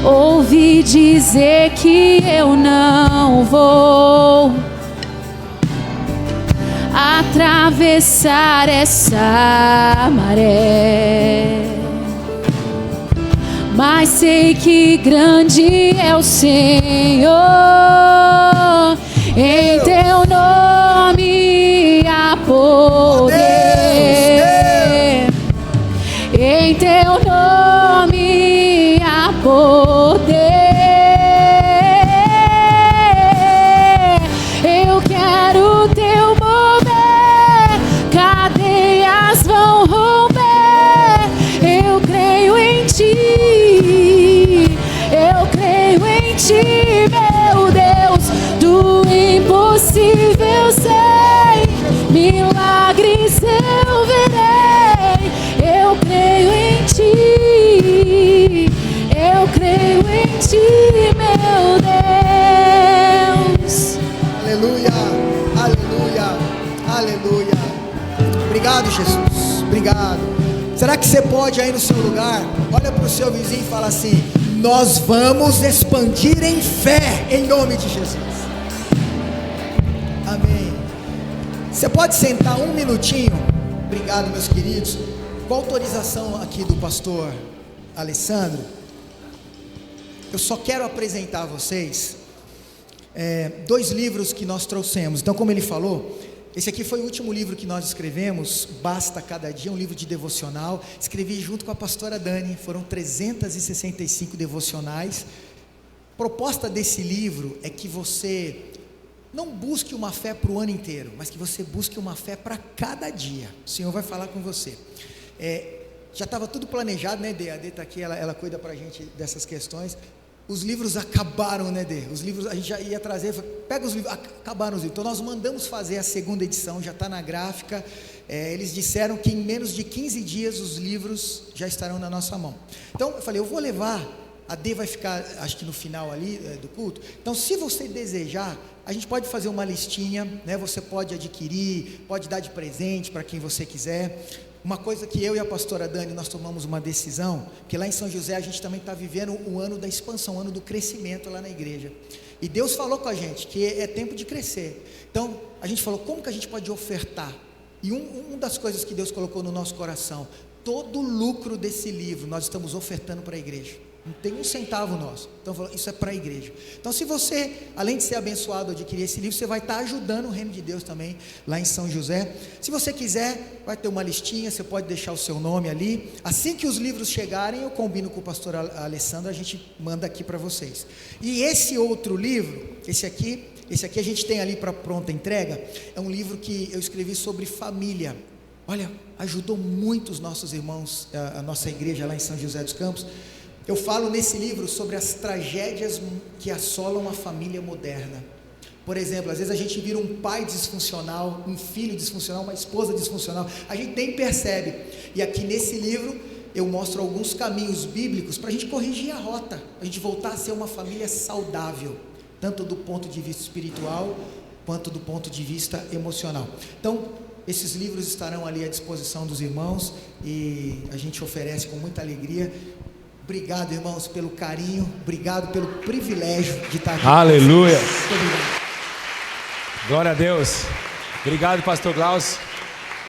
S4: Ouvi dizer que eu não vou atravessar essa maré, mas sei que grande é o Senhor, em Teu nome há poder, em Teu nome há poder. Eu quero Teu mover, cadeias vão romper. Eu creio em Ti, eu creio em Ti, meu Deus. Do impossível sei, milagres eu verei. Eu creio em Ti, eu creio em Ti, meu Deus.
S2: Aleluia, aleluia, aleluia. Obrigado, Jesus, obrigado. Será que você pode aí no seu lugar, olha para o seu vizinho e fala assim: nós vamos expandir em fé, em nome de Jesus. Amém. Você pode sentar um minutinho, Obrigado, meus queridos. Com a autorização aqui do pastor Alessandro, eu só quero apresentar a vocês 2 livros que nós trouxemos. Então, como ele falou, esse aqui foi o último livro que nós escrevemos, Basta Cada Dia, um livro de devocional. Escrevi junto com a pastora Dani, foram 365 devocionais. A proposta desse livro é que você não busque uma fé para o ano inteiro, mas que você busque uma fé para cada dia. O Senhor vai falar com você. Já estava tudo planejado, né, Dê? A Dê está aqui, ela cuida para a gente dessas questões. Os livros acabaram, né, Dê? Os livros a gente já ia trazer, pega os livros, acabaram os livros. Então nós mandamos fazer a 2ª edição, já está na gráfica. Eles disseram que em menos de 15 dias os livros já estarão na nossa mão. Então eu falei, eu vou levar, a Dê vai ficar, acho que no final ali do culto. Então, se você desejar, a gente pode fazer uma listinha, né? Você pode adquirir, pode dar de presente para quem você quiser. Uma coisa que eu e a pastora Dani, nós tomamos uma decisão, porque lá em São José a gente também está vivendo o ano da expansão, o ano do crescimento lá na igreja. E Deus falou com a gente que é tempo de crescer. Então, a gente falou, como que a gente pode ofertar? E uma das coisas que Deus colocou no nosso coração, todo o lucro desse livro nós estamos ofertando para a igreja. Não tem um centavo nosso. Então isso é para a igreja. Então, se você, além de ser abençoado adquirir esse livro, você vai estar ajudando o reino de Deus também lá em São José. Se você quiser, vai ter uma listinha, você pode deixar o seu nome ali. Assim que os livros chegarem, eu combino com o pastor Alessandro, a gente manda aqui para vocês. E esse outro livro, esse aqui a gente tem ali para pronta entrega. É um livro que eu escrevi sobre família. Olha, ajudou muito os nossos irmãos, a nossa igreja lá em São José dos Campos. Eu falo nesse livro sobre as tragédias que assolam a família moderna. Por exemplo, às vezes a gente vira um pai disfuncional, um filho disfuncional, uma esposa disfuncional, a gente nem percebe. E aqui nesse livro eu mostro alguns caminhos bíblicos para a gente corrigir a rota, para a gente voltar a ser uma família saudável, tanto do ponto de vista espiritual, quanto do ponto de vista emocional. Então, esses livros estarão ali à disposição dos irmãos e a gente oferece com muita alegria. Obrigado, irmãos, pelo carinho, obrigado pelo privilégio de estar aqui.
S1: Aleluia! Glória a Deus. Obrigado, pastor Glaucio.